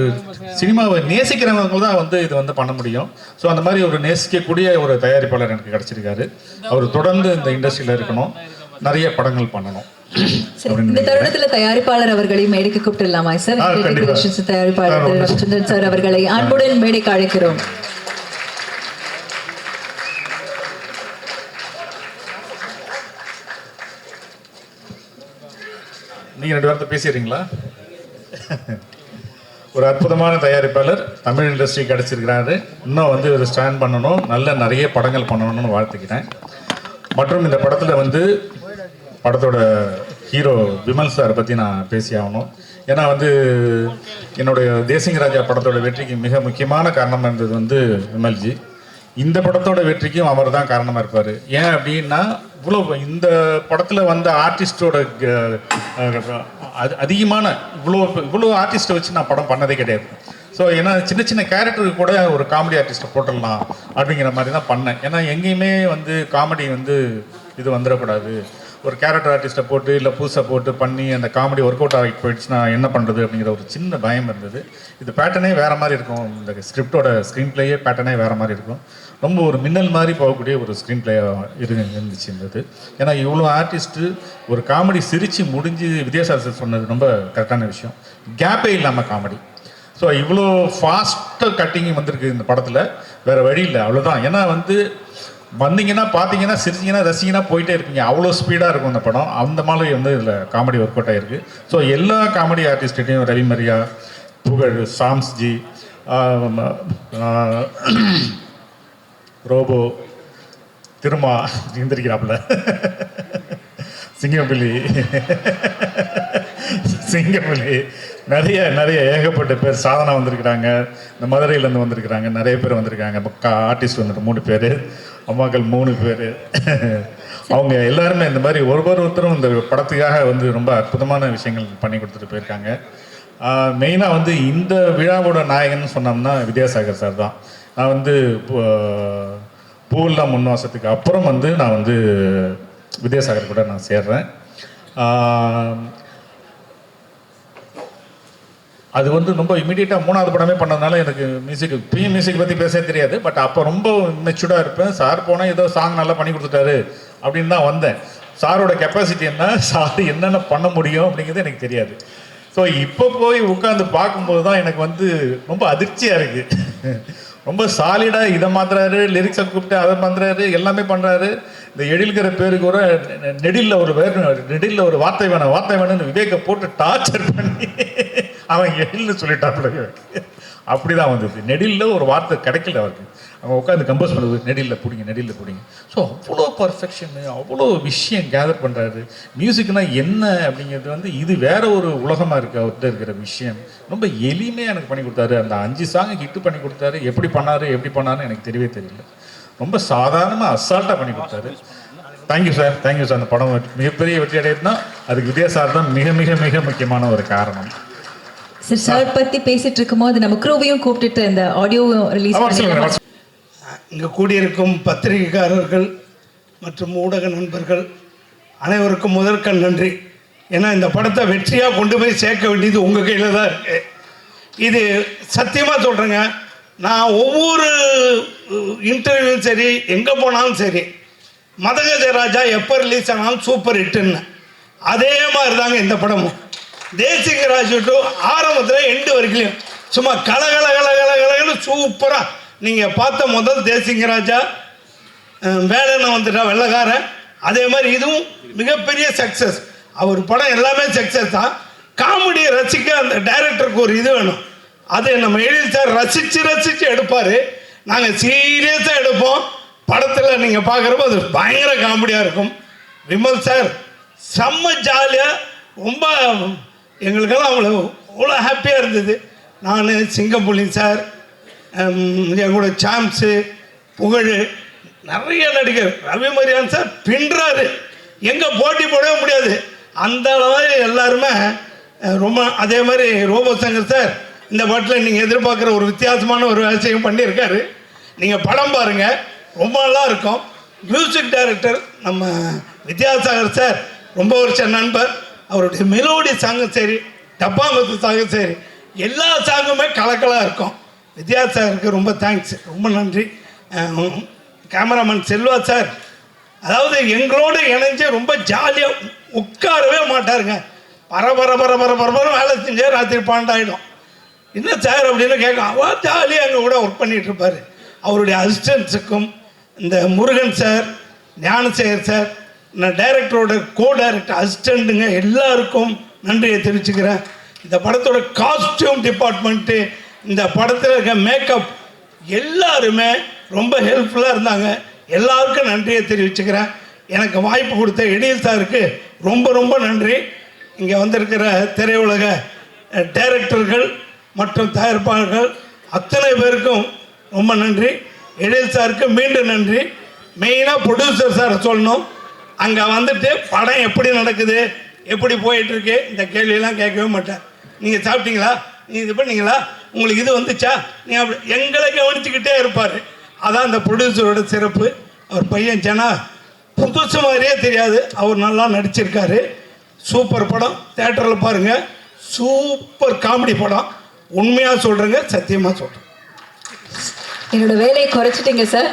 சினிமாவை நேசிக்கிறவங்க தான் வந்து இது வந்து பண்ண முடியும். ஸோ அந்த மாதிரி ஒரு நேசிக்கக்கூடிய ஒரு தயாரிப்பாளர் எனக்கு கிடச்சிருக்காரு. அவர் தொடர்ந்து இந்த இண்டஸ்ட்ரியில் இருக்கணும், நிறைய படங்கள் பண்ணணும். இந்த தருணத்துல தயாரிப்பாளர் அவர்களை மேடைக்கு கூப்பிட்டுலாமா சார்? தயாரிப்பாளர் ரவிச்சந்திரன் சார் அவர்களை அன்புடன் மேடைக்கு அழைக்கிறோம். நீங்க 2 வார்த்தை பேசிடுறீங்களா? ஒரு அற்புதமான தயாரிப்பாளர் தமிழ் இண்டஸ்ட்ரி கிடைச்சிருக்கிறாரு. இன்னும் வந்து ஒரு ஸ்டாண்ட் பண்ணணும், நிறைய படங்கள் பண்ணணும்னு வாழ்த்துக்கிறேன். மற்றும் இந்த படத்தில் வந்து படத்தோட ஹீரோ விமல் சார் பற்றி நான் பேசி ஆகணும். ஏன்னா வந்து என்னுடைய தேசிங்க ராஜா படத்தோட வெற்றிக்கு மிக முக்கியமான காரணமாக இருந்தது வந்து விமல்ஜி. இந்த படத்தோட வெற்றிக்கும் அவர் தான் காரணமாக இருப்பார். ஏன் அப்படின்னா இவ்வளோ இந்த படத்தில் வந்த ஆர்டிஸ்டோட அதிகமான இவ்வளோ ஆர்டிஸ்ட்டை வச்சு நான் படம் பண்ணதே கிடையாது. ஸோ ஏன்னா சின்ன சின்ன கேரக்டருக்கு கூட ஒரு காமெடி ஆர்டிஸ்ட்டை போட்டுடலாம் அப்படிங்கிற மாதிரி தான் பண்ணேன். ஏன்னா எங்கேயுமே வந்து காமெடி வந்து இது வந்துடக்கூடாது, ஒரு கேரக்டர் ஆர்டிஸ்ட்டை போட்டு இல்லை புதுசாக போட்டு பண்ணி அந்த காமெடி ஒர்க் அவுட் ஆகிட்டு போயிடுச்சுன்னா என்ன பண்ணுறது அப்படிங்கிற ஒரு சின்ன பயம் இருந்தது. இது பேட்டர்னே வேறு மாதிரி இருக்கும், இந்த ஸ்கிரிப்டோட ஸ்க்ரீன் பிளேயே பேட்டர்னே வேறு மாதிரி இருக்கும். ரொம்ப ஒரு மின்னல் மாதிரி போகக்கூடிய ஒரு ஸ்க்ரீன் பிளேயாக இருந்துச்சு இருந்தது. ஏன்னா இவ்வளோ ஆர்டிஸ்ட்டு ஒரு காமெடி சிரித்து முடிஞ்சு வித்யாசாகர் சொன்னது ரொம்ப கரெக்டான விஷயம். கேப்பே இல்லாமல் காமெடி. ஸோ இவ்வளோ ஃபாஸ்ட்டாக கட்டிங் வந்திருக்கு இந்த படத்தில், வேறு வழி இல்லை, அவ்வளோதான். ஏன்னா வந்து வந்தீங்கன்னா பார்த்தீங்கன்னா சிரிச்சிங்கன்னா ரசிங்கன்னா போயிட்டே இருப்பீங்க, அவ்வளோ ஸ்பீடாக இருக்கும் இந்த படம். அந்த மாதிரி வந்து இதில் காமெடி ஒர்க் அவுட் ஆகிருக்கு. ஸோ எல்லா காமெடி ஆர்டிஸ்ட்டையும் ரவி மரியா, புகழ், சாம்ஸ்ஜி, ரோபோ, திருமா இருந்திருக்கிறாப்புல, சிங்கப்புலி நிறைய ஏகப்பட்ட பேர், சாதனா வந்திருக்கிறாங்க, இந்த மதுரையிலேருந்து வந்திருக்கிறாங்க, நிறைய பேர் வந்திருக்காங்க. ஆர்டிஸ்ட் வந்துட்டு 3 பேர், அம்மாக்கள் 3 பேர். அவங்க எல்லாருமே இந்த மாதிரி ஒருத்தரும் இந்த படத்துக்காக வந்து ரொம்ப அற்புதமான விஷயங்கள் பண்ணி கொடுத்துட்டு போயிருக்காங்க. மெயினாக வந்து இந்த விழாவோட நாயகன் சொன்னோம்னா வித்யாசாகர் சார் தான். நான் வந்து பூவெல்லாம் முன்வாசத்துக்கு அப்புறம் வந்து நான் வந்து வித்யாசாகர் கூட நான் சேர்றேன். அது வந்து ரொம்ப இமீடியட்டாக 3வது படமே பண்ணதுனால எனக்கு மியூசிக் பற்றி பேச தெரியாது. பட் அப்போ ரொம்ப மெச்சூர்டாக இருப்பேன். சார் போனால் ஏதோ சாங் நல்லா பண்ணி கொடுத்துட்டாரு அப்படின்னு தான் வந்தேன். சாரோட கெப்பாசிட்டி என்ன, சார் என்னென்ன பண்ண முடியும் அப்படிங்கிறது எனக்கு தெரியாது. ஸோ இப்போ போய் உட்காந்து பார்க்கும்போது தான் எனக்கு வந்து ரொம்ப அதிர்ச்சியாக இருக்குது. ரொம்ப சாலிடாக இதை மாத்துறாரு, லிரிக்ஸை கூப்பிட்டு அதை பண்ணுறாரு, எல்லாமே பண்ணுறாரு. இந்த எழில்கிற பேருக்கு கூட நெடிலில் ஒரு வார்த்தை வேணும்னு விவேக்கை போட்டு டார்ச்சர் பண்ணி அவன் எழில்னு சொல்லிட்டாப்புல. அப்படி தான் வந்தது. நெடிலில் ஒரு வார்த்தை கிடைக்கல அவருக்கு. அவங்க உட்காந்து கம்போஸ் பண்ணுறது நெடிலில் பிடிங்க. ஸோ அவ்வளோ பர்ஃபெக்ஷனு, அவ்வளோ விஷயம் கேதர் பண்ணுறாரு. மியூசிக்னா என்ன அப்படிங்கிறது வந்து இது வேற ஒரு உலகமாக இருக்குது. அவர்கிட்ட இருக்கிற விஷயம் ரொம்ப எளிமையாக எனக்கு பண்ணி கொடுத்தாரு. அந்த 5 சாங் ஹிட்டு பண்ணி கொடுத்தாரு. எப்படி பண்ணாருன்னு எனக்கு தெரியவே தெரியல. ரொம்ப சாதாரணமாக அசால்ட்டாக பண்ணி கொடுத்தாரு. Thank you sir. அந்த படம் மிகப்பெரிய வெற்றி அடையுதுன்னா அதுக்கு வித்யாசாகர் தான் மிக மிக மிக முக்கியமான ஒரு காரணம். சார் பற்றி பேசிட்டு இருக்கும்போது நம்ம க்ரூவையும் கூப்பிட்டுட்டு இந்த ஆடியோ ரிலீஸ் பண்ணி இங்கே கூடியிருக்கும் பத்திரிகைக்காரர்கள் மற்றும் ஊடக நண்பர்கள் அனைவருக்கும் முதற்கண் நன்றி. ஏன்னா இந்த படத்தை வெற்றியாக கொண்டு போய் சேர்க்க வேண்டியது உங்கள் கையில் தான் இருக்குது. இது சத்தியமாக சொல்கிறேங்க, நான் ஒவ்வொரு இன்டர்வியூவும் சரி, எங்கே போனாலும் சரி, மதகஜராஜா எப்போ ரிலீஸ் ஆனாலும் சூப்பர் ஹிட்டுன்னு. அதே மாதிரி தாங்க இந்த படமும். தேசிங்கராஜ் டு ஆரம்பத்தில் எண்டு வரைக்கும் சும்மா கலகலன்னு சூப்பராக நீங்கள் பார்த்த முதல் தேசிங்கராஜா, வேலைன்னு வந்துட்டா வெள்ளக்காரன், அதே மாதிரி இதுவும் மிகப்பெரிய சக்ஸஸ். அவர் படம் எல்லாமே சக்ஸஸ் தான். காமெடியை ரசிக்க அந்த டைரக்டருக்கு ஒரு இது வேணும். அது நம்ம எழில் சார் ரசித்து எடுப்பார். நாங்கள் சீரியஸாக எடுப்போம். படத்தில் நீங்கள் பார்க்குறப்போ அது பயங்கர காமெடியாக இருக்கும். விமல் சார் செம்ம ஜாலியாக, ரொம்ப எங்களுக்கெல்லாம் அவ்வளோ ஹாப்பியாக இருந்தது. நான், சிங்கப்புலி சார், எங்களோட சாம்ஸு, புகழ், நிறைய நடிகர், ரவி மரியான் சார் பின்றாரு, எங்கே போட்டி போடவே முடியாது அந்த அளவு எல்லாருமே ரொம்ப. அதே மாதிரி ரோபோ சங்கர் சார் இந்த பாட்டில் நீங்கள் எதிர்பார்க்குற ஒரு வித்தியாசமான ஒரு விஷயம் பண்ணியிருக்காரு. நீங்கள் படம் பாருங்கள், ரொம்ப நல்லா இருக்கும். மியூசிக் டைரக்டர் நம்ம வித்யாசாகர் சார் ரொம்ப வருஷம் நண்பர். அவருடைய மெலோடி சாங்கும் சரி, டப்பாங்குத்து சாங்கும் சரி, எல்லா சாங்குமே கலக்கலாக இருக்கும். வித்யாசாகருக்கு ரொம்ப தேங்க்ஸ், ரொம்ப நன்றி. கேமராமேன் செல்வா சார், அதாவது எங்களோடு இணைஞ்சு ரொம்ப ஜாலியாக உட்காரவே மாட்டாருங்க. பர வேலை செஞ்சே ராத்திரி 12 ஆகிடும். என்ன சார் அப்படின்னு கேட்கும். அவள் ஜாலியாக எங்கள் கூட ஒர்க் பண்ணிகிட்டு இருப்பார். அவருடைய அசிஸ்டன்ஸுக்கும், இந்த முருகன் சார், ஞானசேகர் சார், நான் டைரக்டரோட டைரக்டர் அசிஸ்டண்ட்டுங்க எல்லாருக்கும் நன்றியை தெரிவிச்சுக்கிறேன். இந்த படத்தோட காஸ்டியூம் டிபார்ட்மெண்ட்டு, இந்த படத்தில் இருக்க மேக்கப் எல்லாருமே ரொம்ப ஹெல்ப்ஃபுல்லாக இருந்தாங்க. எல்லாருக்கும் நன்றியை தெரிவிச்சுக்கிறேன். எனக்கு வாய்ப்பு கொடுத்த எழில் சாருக்கு ரொம்ப நன்றி. இங்கே வந்திருக்கிற திரையுலக டைரக்டர்கள் மற்றும் தயாரிப்பாளர்கள் அத்தனை பேருக்கும் ரொம்ப நன்றி. எழில் சாருக்கு மீண்டும் நன்றி. மெயினாக ப்ரொடியூசர் சாரை சொல்லணும். அங்கே வந்துட்டு படம் எப்படி நடக்குது, எப்படி போயிட்டுருக்கு, இந்த கேள்வியெல்லாம் கேட்கவே மாட்டேன். நீங்கள் சாப்பிட்டீங்களா, நீங்கள் இது பண்ணீங்களா, உங்களுக்கு இது வந்துச்சா, நீ அப்படி எங்களை கவனிச்சுக்கிட்டே இருப்பார். அதான் அந்த ப்ரொடியூசரோட சிறப்பு. அவர் பையன் ஜனா புதுசு மாதிரியே தெரியாது, அவர் நல்லா நடிச்சிருக்காரு. சூப்பர் படம், தேட்டரில் பாருங்கள். சூப்பர் காமெடி படம். உண்மையாக சொல்கிறேங்க, சத்தியமாக சொல்கிறேன். என்னோட வேலையை குறைச்சிட்டீங்க சார்,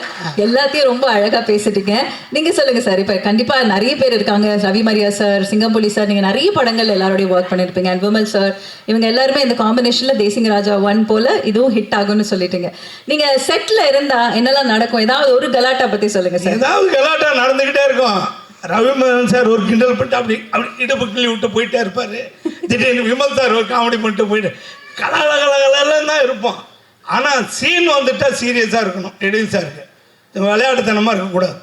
எல்லாத்தையும் ரொம்ப அழகாக பேசிட்டீங்க. நீங்கள் சொல்லுங்கள் சார். இப்போ கண்டிப்பாக நிறைய பேர் இருக்காங்க, ரவி மரியா சார், சிங்கம்புலி சார், நீங்கள் நிறைய படங்கள் எல்லாரோடையும் ஒர்க் பண்ணியிருப்பீங்க. அண்ட் விமல் சார், இவங்க எல்லாருமே இந்த காம்பினேஷனில் தேசிங்க ராஜா 1 போல் இதுவும் ஹிட் ஆகும்னு சொல்லிட்டீங்க. நீங்கள் செட்டில் இருந்தால் என்னெல்லாம் நடக்கும்? ஏதாவது ஒரு கலாட்டா பற்றி சொல்லுங்கள் சார். ஏதாவது கலாட்டா நடந்துக்கிட்டே இருக்கும். ரவிமோகன் சார் ஒரு கிண்டல் பண்ணிட்டு அப்படி இடுப்பு கிள்ளி விட்டு போயிட்டே இருப்பார். திடீர்னு விமல் சார் ஒரு காமெடி பண்ணிட்டு போயிட்டு கலகலன்னு தான் இருப்போம். ஆனால் சீன் வந்துட்டால் சீரியஸாக இருக்கணும். எடில் சாருக்கு விளையாட்டுத்தனமாக இருக்கக்கூடாது.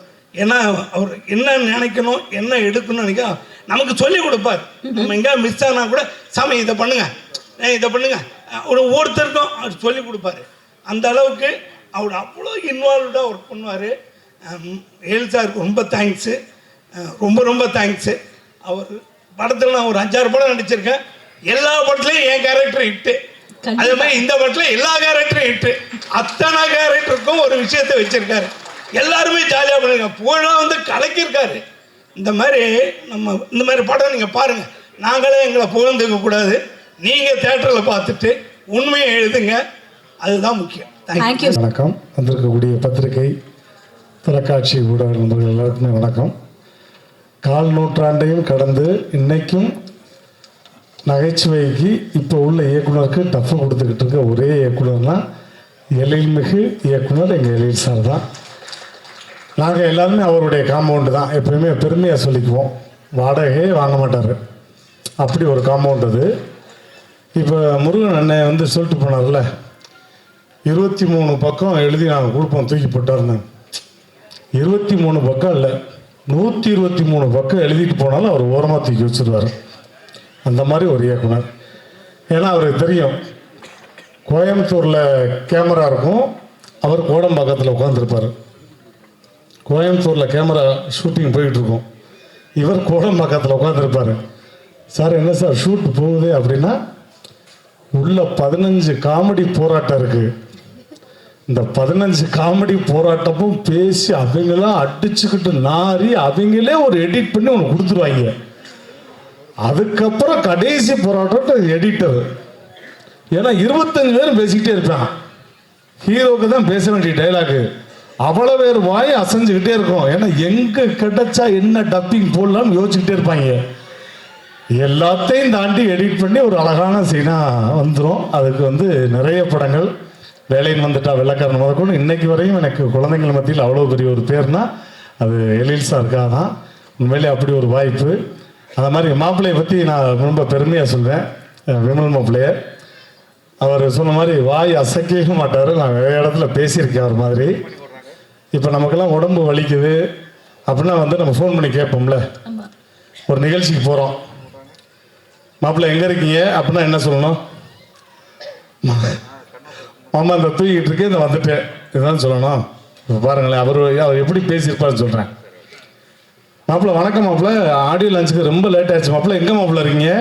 ஏன்னா அவர் என்ன நினைக்கணும், என்ன எடுக்கணும்னு நினைக்க நமக்கு சொல்லிக் கொடுப்பார். நம்ம எங்கேயா மிஸ் ஆனால் கூட சாமி இதை பண்ணுங்க, இதை பண்ணுங்க, ஒவ்வொருத்தருக்கும் அவர் சொல்லிக் கொடுப்பாரு. அந்த அளவுக்கு அவர் அவ்வளோ இன்வால்வ்டாக ஒர்க் பண்ணுவார். எழில் சாருக்கு ரொம்ப தேங்க்ஸு, ரொம்ப தேங்க்ஸு. அவர் படத்தில் நான் ஒரு 5-6 படம் நடிச்சிருக்கேன். எல்லா படத்துலையும் என் கேரக்டர் ஹிட்டு. அதே மாதிரி இந்த படத்தில் எல்லா கேரக்டரும் ஹிட்டு. அத்தனை கேரக்டருக்கும் ஒரு விஷயத்தை வச்சிருக்காரு. எல்லாருமே ஜாலியாக பண்ணுங்க. புகழாக வந்து கலக்கியிருக்காரு. இந்த மாதிரி படம் நீங்கள் பாருங்கள். நாங்களே எங்களை புகழ்ந்துக்க கூடாது. நீங்கள் தேட்டரில் பார்த்துட்டு உண்மையை எழுதுங்க, அதுதான் முக்கியம். தேங்க்யூ. வணக்கம். வந்திருக்கக்கூடிய பத்திரிகை, தொலைக்காட்சி ஊடக நண்பர்கள் எல்லாருக்குமே வணக்கம். 4 நூற்றாண்டையும் கடந்து இன்னைக்கும் நகைச்சுவைக்கு இப்போ உள்ள இயக்குனருக்கு டஃப் கொடுத்துக்கிட்டு இருக்க ஒரே இயக்குனர்னா எழில்மிகு இயக்குனர் எங்கள் எழில் சார் தான். நாங்கள் எல்லாருமே அவருடைய காம்பவுண்டு தான். எப்பயுமே பெருமையாக சொல்லிக்குவோம். வாடகையே வாங்க மாட்டார், அப்படி ஒரு காம்பவுண்ட் அது. இப்போ முருகன் அண்ணன் வந்து சொல்லிட்டு போனார்ல, 23 பக்கம் எழுதி நாங்கள் கொடுப்போம் தூக்கி போட்டார்னு. 23 பக்கம் இல்லை, 123 பக்கம் எழுதிட்டு போனாலும் அவர் ஓரமாக தூக்கி வச்சுருவார். அந்த மாதிரி ஒரு இயக்குனர். ஏன்னா அவருக்கு தெரியும், கோயம்புத்தூரில் கேமரா இருக்கும், அவர் கோடம்பாக்கத்தில் உட்காந்துருப்பார். கோயம்புத்தூரில் கேமரா ஷூட்டிங் போயிட்டுருக்கும், இவர் கோடம்பாக்கத்தில் உட்காந்துருப்பார். சார் என்ன சார் ஷூட் போகுது அப்படின்னா, உள்ள 15 காமெடி போராட்டம் இருக்குது. இந்த 15 காமெடி போராட்டமும் பேசி அவங்களாம் அடிச்சுக்கிட்டு நாரி அவங்களே ஒரு எடிட் பண்ணி ஒன்று கொடுத்துருவாங்க. அதுக்கப்புறம் கடைசி போராட்டம் எடிட்டர். ஏன்னா 25 பேர் பேசிக்கிட்டே இருப்பான். ஹீரோக்கு தான் பேச வேண்டிய டைலாக்கு அவ்வளோ பேர் வாய் அசைஞ்சுக்கிட்டே இருக்கும். ஏன்னா எங்கே கிடைச்சா என்ன டப்பிங் போடலாம்னு யோசிச்சுக்கிட்டே இருப்பாங்க. எல்லாத்தையும் தாண்டி எடிட் பண்ணி ஒரு அழகான சீனாக வந்துடும். அதுக்கு வந்து நிறைய படங்கள், வேலைன்னு வந்துட்டா வெள்ளக்காரன் முதற்கொண்டு இன்னைக்கு வரையும் எனக்கு குழந்தைங்கள் மத்தியில் அவ்வளோ பெரிய ஒரு பேர்னா அது எழில் சாருக்காக தான். உண்மையிலே அப்படி ஒரு வாய்ப்பு. அந்த மாதிரி மாப்பிள்ளையை பற்றி நான் ரொம்ப பெருமையாக சொல்வேன். விமல் மாப்பிள்ளைய அவர் சொன்ன மாதிரி வாய் அசைக்கவே மாட்டார். நான் நிறைய இடத்துல பேசியிருக்கேன் அவர் மாதிரி. இப்போ நமக்கெல்லாம் உடம்பு வலிக்குது அப்படின்னா வந்து நம்ம ஃபோன் பண்ணி கேட்போம்ல, ஒரு நிகழ்ச்சிக்கு போகிறோம், மாப்பிள்ளை எங்கே இருக்கீங்க அப்படின்னா என்ன சொல்லணும்? மாமா இந்த தூக்கிட்டு இருக்கேன், இந்த வந்துட்டேன், இதுதான் சொல்லணும். இப்போ பாருங்களேன் அவர் எப்படி பேசியிருப்பாருன்னு சொல்கிறேன். மாப்பிள்ள வணக்கம் மாப்பிள்ள, ஆடியோ லஞ்சுக்கு ரொம்ப லேட் ஆயிடுச்சு மாப்பிள்ள, எங்கே மாப்பிள்ள இருக்கீங்க?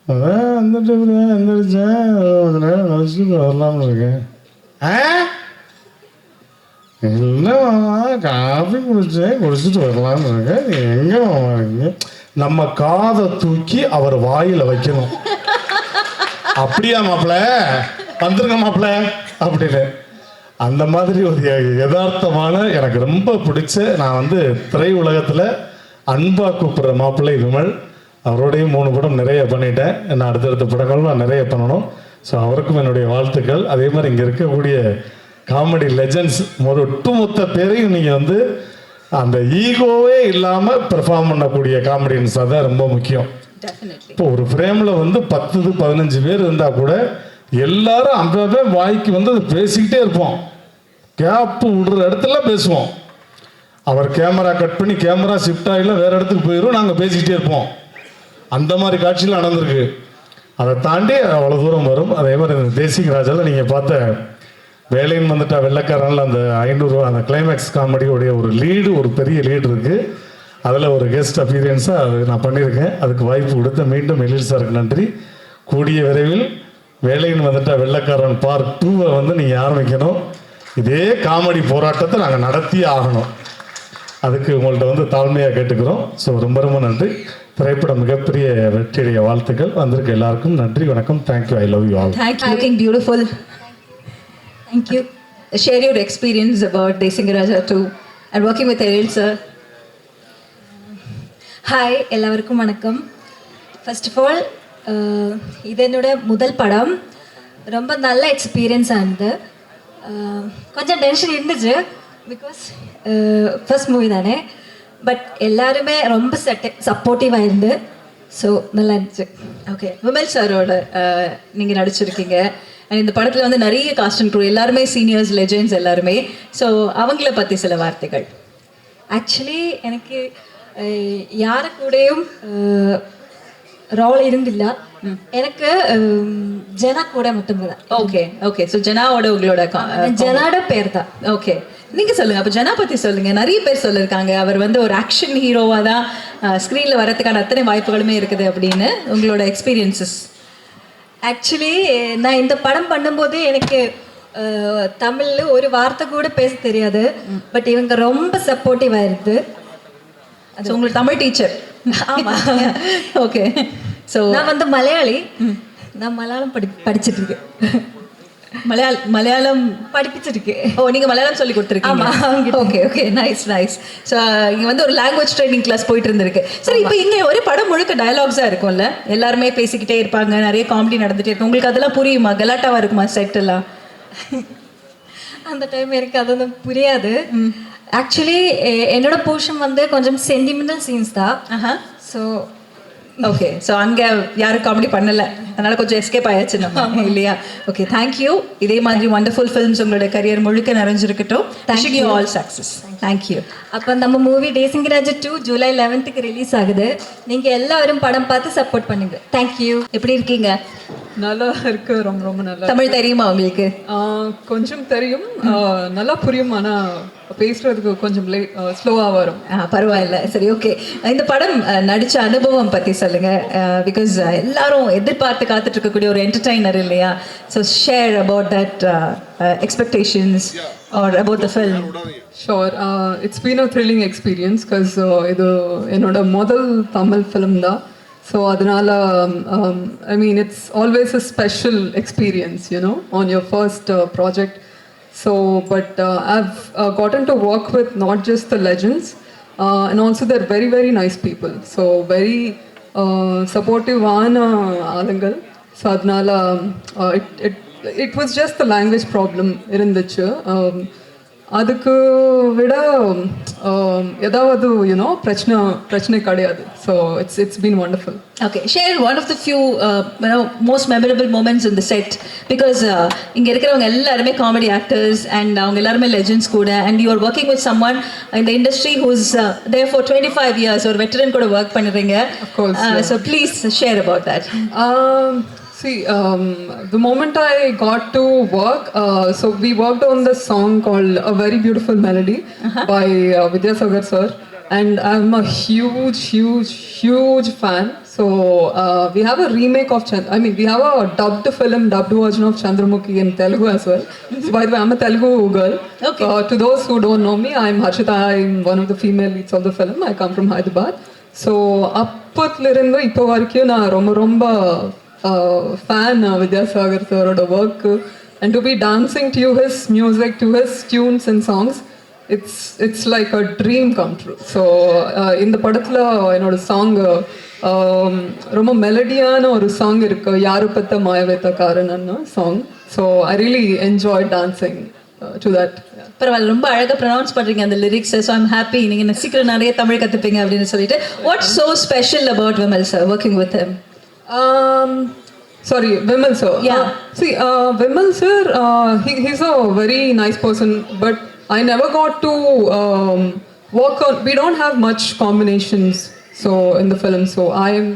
வந்துட்டு எந்திரிச்சேன் வரலாம்னு இருக்கேன். இல்லை மாமா காஃபி குடிச்சிட்டு வரலாம்னு இருக்கேன், நீ எங்கே மாமா இருக்கீங்க? நம்ம காதை தூக்கி அவர் வாயில் வைக்கணும். அப்படியா மாப்பிள்ள, வந்துருங்க மாப்பிள்ள அப்படின்னு. அந்த மாதிரி ஒரு யதார்த்தமான எனக்கு ரொம்ப பிடிச்ச, நான் வந்து திரை உலகத்தில் அன்பாக கூப்பிட்ற மாப்பிள்ளை விமல். அவரோடையும் 3 படம் நிறைய பண்ணிட்டேன். நான் அடுத்தடுத்த படங்களும் நான் நிறைய பண்ணணும். ஸோ அவருக்கும் என்னுடைய வாழ்த்துக்கள். அதே மாதிரி இங்கே இருக்கக்கூடிய காமெடி லெஜண்ட்ஸ் ஒட்டுமொத்த பேரையும் நீங்கள் வந்து அந்த ஈகோவே இல்லாமல் பெர்ஃபார்ம் பண்ணக்கூடிய காமெடியன்ஸாக தான் ரொம்ப முக்கியம். இப்போ ஒரு ஃப்ரேமில் வந்து 10-15 பேர் இருந்தால் கூட எல்லாரும் அப்பவே வாய்க்கு வந்து அதை பேசிக்கிட்டே இருப்போம். கேப்பு விடுற இடத்துல பேசுவோம். அவர் கேமரா கட் பண்ணி கேமரா ஷிஃப்ட் ஆகிலாம் வேறு இடத்துக்கு போயிடும், நாங்கள் பேசிக்கிட்டே இருப்போம். அந்த மாதிரி காட்சியெலாம் நடந்திருக்கு. அதை தாண்டி அவ்வளோ தூரம் வரும். அதே மாதிரி இந்த தேசிங் ராஜாவில் நீங்கள் பார்த்த வேலைன்னு வந்துட்டா வெள்ளக்காரனில் அந்த 500 அந்த கிளைமேக்ஸ் காமெடியோடைய ஒரு லீடு, ஒரு பெரிய லீடு இருக்குது. அதில் ஒரு கெஸ்ட் அப்பியரன்ஸாக அது நான் பண்ணியிருக்கேன். அதுக்கு வாய்ப்பு கொடுத்த மீண்டும் எழில் சாருக்கு நன்றி. கூடிய விரைவில் வேலைன்னு வந்துட்டா வெள்ளைக்காரன் பார்ட் 2 வந்து நீங்கள் ஆரம்பிக்கணும். இதே காமெடி போராட்டத்தை நாங்கள் நடத்தியே ஆகணும். அதுக்கு உங்கள்கிட்ட வந்து தாழ்மையாக கேட்டுக்கிறோம். ஸோ ரொம்ப ரொம்ப நன்றி. திரைப்படம் மிகப்பெரிய வெற்றியுடைய வாழ்த்துக்கள். வந்திருக்க எல்லாருக்கும் நன்றி, வணக்கம். Thank you. I love you all. Thank you. Looking beautiful. Thank you. Share your experience about Desingaraja 2 and working with Eril sir. Hi, எல்லாருக்கும் வணக்கம். ஃபர்ஸ்ட் ஆஃப் ஆல் இது என்னோட முதல் படம். ரொம்ப நல்ல எக்ஸ்பீரியன்ஸாக இருந்தது. கொஞ்சம் டென்ஷன் இருந்துச்சு, பிகாஸ் ஃபர்ஸ்ட் மூவி தானே. பட் எல்லாருமே ரொம்ப சப்போர்ட்டிவாக இருந்து, ஸோ நல்லா இருந்துச்சு. ஓகே, விமல் சாரோட நீங்கள் நடிச்சிருக்கீங்க. அண்ட் இந்த படத்தில் வந்து நிறைய காஸ்ட் அண்ட் க்ரூ எல்லாருமே சீனியர்ஸ், லெஜெண்ட்ஸ் எல்லாருமே. ஸோ அவங்கள பற்றி சில வார்த்தைகள். ஆக்சுவலி எனக்கு யாரு கூடயும் ரோல் இருந்தில்ல. எனக்கு ஜனா கூட மட்டும்தான். Okay okay. ஸோ ஜனாவோட உங்களோட ஜனாட பேர் தான். ஓகே, நீங்கள் சொல்லுங்கள். அப்போ ஜனா பற்றி சொல்லுங்கள். நிறைய பேர் சொல்லியிருக்காங்க அவர் வந்து ஒரு ஆக்ஷன் ஹீரோவாக தான் ஸ்க்ரீனில் வரதுக்கான அத்தனை வாய்ப்புகளுமே இருக்குது அப்படின்னு. உங்களோட எக்ஸ்பீரியன்சஸ்? ஆக்சுவலி நான் இந்த படம் பண்ணும்போது எனக்கு தமிழ்ல ஒரு வார்த்தை கூட பேச தெரியாது. பட் இவங்க ரொம்ப சப்போர்ட்டிவாக இருந்து. ஸோ உங்களுக்கு தமிழ் டீச்சர்? ஆமாம். ஓகே. ஸோ நான் வந்து மலையாளி. நான் மலையாளம் படிச்சுட்டு இருக்கேன். மலையாளம் படிப்பிச்சிருக்கேன். ஓ, நீங்கள் மலையாளம் சொல்லி கொடுத்துருக்கீங்க? ஆமாம். Okay okay, nice nice. So இங்கே வந்து ஒரு லாங்குவேஜ் ட்ரைனிங் கிளாஸ் போயிட்டு இருந்திருக்கு. சரி, இப்போ இங்கே ஒரு படம் முழுக்க டயலாக்ஸாக இருக்கும்ல, எல்லாருமே பேசிக்கிட்டே இருப்பாங்க, நிறைய காமெடி நடந்துகிட்டே இருக்கும். உங்களுக்கு அதெல்லாம் புரியுமா? கலாட்டாவாக இருக்குமா செட்டெல்லாம்? அந்த டைம் எனக்கு அதெல்லாம் புரியாது. ஆக்சுவலி என்னோட போர்ஷன் வந்து கொஞ்சம் சென்டிமெண்டல் சீன்ஸ் தான். So okay. ஸோ அங்கே யாரும் காமெடி பண்ணலை, அதனால் கொஞ்சம் எஸ்கேப் ஆயாச்சு நம்ம, இல்லையா? Okay, thank you. இதே மாதிரி வண்டர்ஃபுல் ஃபிலிம்ஸ் உங்களோட கரியர் முழுக்க நிறைஞ்சிருக்கட்டும். Wishing you all success. Thank you. அப்போ நம்ம மூவி டேசிங்கராஜா 2 ஜூலை 11க்கு ரிலீஸ் ஆகுது. நீங்கள் எல்லாரும் படம் பார்த்து சப்போர்ட் பண்ணுங்க. தேங்க்யூ. எப்படி இருக்கீங்க? நல்லா இருக்கு. ரொம்ப ரொம்ப நல்லா. தமிழ் தெரியுமா உங்களுக்கு? கொஞ்சம் தெரியும், நல்லா புரியும். ஆனால் பேசுறதுக்கு கொஞ்சம் ஸ்லோவாக வரும். பரவாயில்ல. சரி, ஓகே. இந்த படம் நடித்த அனுபவம் பற்றி சொல்லுங்க. பிகாஸ் எல்லாரும் எதிர்பார்த்து காத்துட்டு இருக்கக்கூடிய ஒரு என்டர்டைனர் இல்லையா? So share about that expectations are about the film. Sure. It's been a thrilling experience. Because இது என்னோட முதல் தமிழ் ஃபிலிம் தான். ஸோ அதனால I mean it's always a special experience, on your first project. So, but I've gotten to work with not just the legends, and also they're very, very nice people. So, very supportive alangal. So, adnala, it was just the language problem irundichu. அதுக்கு விட ஏதாவது பிரச்சனை கிடையாது. So it's been wonderful. Okay, share one of the few most memorable moments in the set. Because இங்கே இருக்கிறவங்க எல்லாருமே comedy actors and அவங்க எல்லாருமே லெஜெண்ட்ஸ் கூட. And you are working with someone இந்த industry who's there for 25 years, ஒரு veteran கூட work பண்ணுறீங்க. So please share about that. See, the moment I got to work, so we worked on this song called A Very Beautiful Melody by Vidyasagar sir, and I'm a huge fan. So we have a remake of we have a dubbed version of Chandramukhi in Telugu as well. So by the way, I'm a Telugu girl. Okay. To those who don't know me, I'm Harshita. I'm one of the female leads of the film. I come from Hyderabad. So appathlirindu ipo varaiku na romba fan Vidyasagar sir work, and to be dancing to his music, to his tunes and songs, it's like a dream come true. So in the படத்துல என்னோட song ரொம்ப மெலடியான ஒரு song இருக்கு, யாரு பத்த மாயவேத்த காரணன்னு song. So I really enjoy dancing to that. பரவாயில்ல, ரொம்ப அழகாக ப்ரொனவுன்ஸ் பண்ணுறீங்க அந்த லிரிக்ஸ். ஸோ ஐம் ஹாப்பி நீங்கள் சீக்கிரம் நிறைய தமிழ் கற்றுப்பீங்க அப்படின்னு சொல்லிட்டு. What's so special about Vimal sir, working with him? Sorry, Vimal sir. Yeah. See, Vimal sir, he's a very nice person, but I never got to work on. We don't have much combinations, so in the film. So I am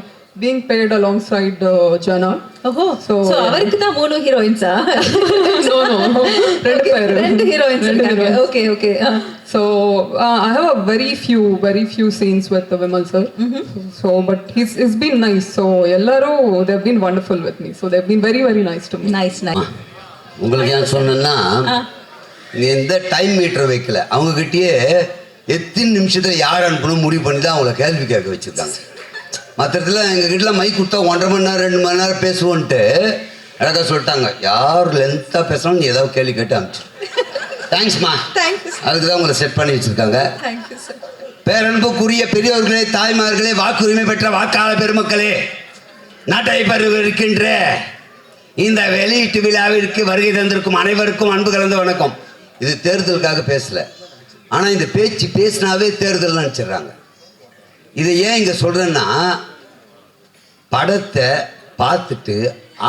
being paired alongside Jana. ஓஹோ So, so அவருக்கு தான் 3 ஹீரோயின்ஸா? No, ரெண்டு பேர். 2 heroines இருக்காங்க. Okay okay. So I have a very few scenes with Vimal sir. So but he's been nice. So எல்லாரும் they've been wonderful with me. So they've been very nice to me. Nice nice. உங்களுக்கு ஏன் சொன்னேன்னா நீ எந்த time metre வைக்கல, அவங்க கிட்டயே எத்தனை நிமிஷத்துல யார் அனுப்பணும் முடிவு பண்ணி தான் அவங்கள கேள்வி கேட்க வச்சிருக்காங்க. மற்ற இடத்துல எங்கள் கிட்டலாம் மைக் கொடுத்தா 1.5 மணி நேரம் 2 மணி நேரம் பேசுவோன்ட்டு அழகாக சொல்லிட்டாங்க. யார் லென்த்தாக பேசணும் நீ ஏதாவது கேள்வி கேட்டு அனுப்பிச்சு. தேங்க்ஸ்மா, அதுக்கு தான் உங்களை செட் பண்ணி வச்சுருக்காங்க. பேரன்புக்குரிய பெரியவர்களே, தாய்மார்களே, வாக்குரிமை பெற்ற வாக்காளர் பெருமக்களே, நாட்டை இருக்கின்ற இந்த வெளியீட்டு விழாவிற்கு வருகை தந்திருக்கும் அனைவருக்கும் அன்பு கலந்த வணக்கம். இது தேர்தலுக்காக பேசல, ஆனால் இந்த பேச்சு பேசினாவே தேர்தல் நினச்சிடுறாங்க. இதை ஏன் இங்கே சொல்கிறேன்னா, படத்தை பார்த்துட்டு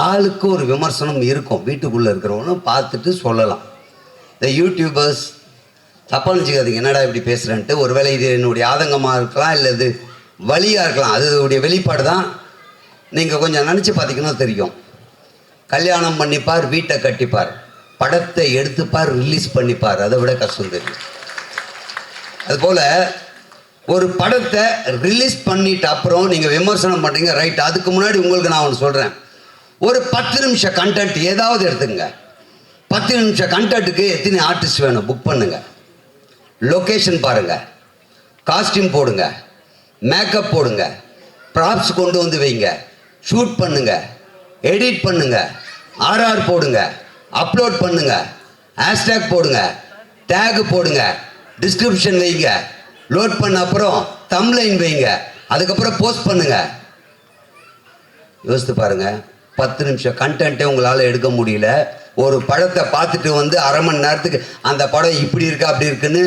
ஆளுக்கு ஒரு விமர்சனம் இருக்கும், வீட்டுக்குள்ளே இருக்கிறவனும் பார்த்துட்டு சொல்லலாம். இந்த யூடியூபர்ஸ் தப்பாக நினச்சிக்காதீங்க, என்னடா இப்படி பேசுகிறேன்ட்டு. ஒருவேளை இது என்னுடைய ஆதங்கமாக இருக்கலாம், இல்லை இது வழியாக இருக்கலாம், அதோடைய வெளிப்பாடு தான். நீங்கள் கொஞ்சம் நினச்சி பார்த்தீங்கன்னா தெரியும். கல்யாணம் பண்ணிப்பார், வீட்டை கட்டிப்பார், படத்தை எடுத்துப்பார், ரிலீஸ் பண்ணிப்பார், அதை விட கஷ்டம் தெரியும். அதுபோல் ஒரு படத்தை ரிலீஸ் பண்ணிட்டு அப்புறம் நீங்கள் விமர்சனம் பண்ணுறீங்க, ரைட். அதுக்கு முன்னாடி உங்களுக்கு நான் ஒன்று சொல்கிறேன். ஒரு 10 நிமிஷம் கண்டென்ட் ஏதாவது எடுத்துங்க. 10 நிமிஷம் கண்டென்ட்டுக்கு எத்தனை ஆர்டிஸ்ட் வேணும் புக் பண்ணுங்க. லொக்கேஷன் பாருங்கள், காஸ்டியூம் போடுங்க, மேக்கப் போடுங்க, ப்ராப்ஸ் கொண்டு வந்து வைங்க, ஷூட் பண்ணுங்க, எடிட் பண்ணுங்க, ஆர்ஆர் போடுங்க, அப்லோட் பண்ணுங்க, ஹேஷ்டேக் போடுங்க, டேக் போடுங்க, டிஸ்கிரிப்ஷன் வைங்க, லோட் பண்ண அப்புறம் தம்ப்லைன் வைங்க, அதுக்கப்புறம் போஸ்ட் பண்ணுங்க. யோசித்து பாருங்க, 10 நிமிஷம் கண்டென்ட்டே உங்களால் எடுக்க முடியல. ஒரு படத்தை பார்த்துட்டு வந்து 1/2 மணி நேரத்துக்கு அந்த படம் இப்படி இருக்கா அப்படி இருக்குன்னு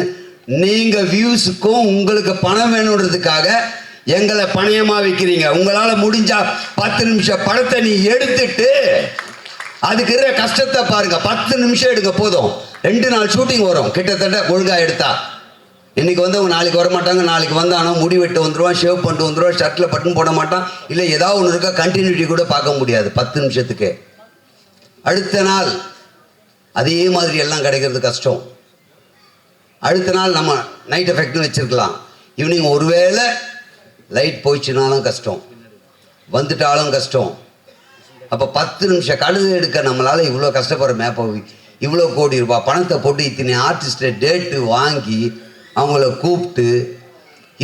நீங்கள் வியூஸுக்கும் உங்களுக்கு பணம் வேணுன்றதுக்காக எங்களை பணயமாக வைக்கிறீங்க. உங்களால் முடிஞ்சா 10 நிமிஷம் படத்தை நீ எடுத்துட்டு அதுக்கு இருக்கிற கஷ்டத்தை பாருங்க. 10 நிமிஷம் எடுக்க போதும். 2 நாள் ஷூட்டிங் வரும் கிட்டத்தட்ட ஒழுங்காக எடுத்தா. இன்றைக்கி வந்து அவங்க நாளைக்கு வரமாட்டாங்க, நாளைக்கு வந்தானோ முடி வெட்ட வந்துடுவான், ஷேவ் பண்ணிட்டு வந்துடுவான், ஷர்ட்டில் பட்டன் போட மாட்டான், இல்லை ஏதாவது ஒன்று இருக்கா, கண்டினியூட்டி கூட பார்க்க முடியாது 10 நிமிஷத்துக்கு. அடுத்த நாள் அதே மாதிரி எல்லாம் கிடைக்கிறது கஷ்டம். அடுத்த நாள் நம்ம நைட் எஃபெக்ட்னு வச்சுருக்கலாம். ஈவினிங் ஒருவேளை லைட் போயிடுச்சுனாலும் கஷ்டம், வந்துட்டாலும் கஷ்டம். அப்போ 10 நிமிஷம் கழுது எடுக்க நம்மளால் இவ்வளோ கஷ்டப்படுறோமே. அப்போ இவ்வளோ கோடி ரூபாய் பணத்தை போட்டு இத்தனை ஆர்டிஸ்ட்டை டேட்டு வாங்கி அவங்கள கூப்பிட்டு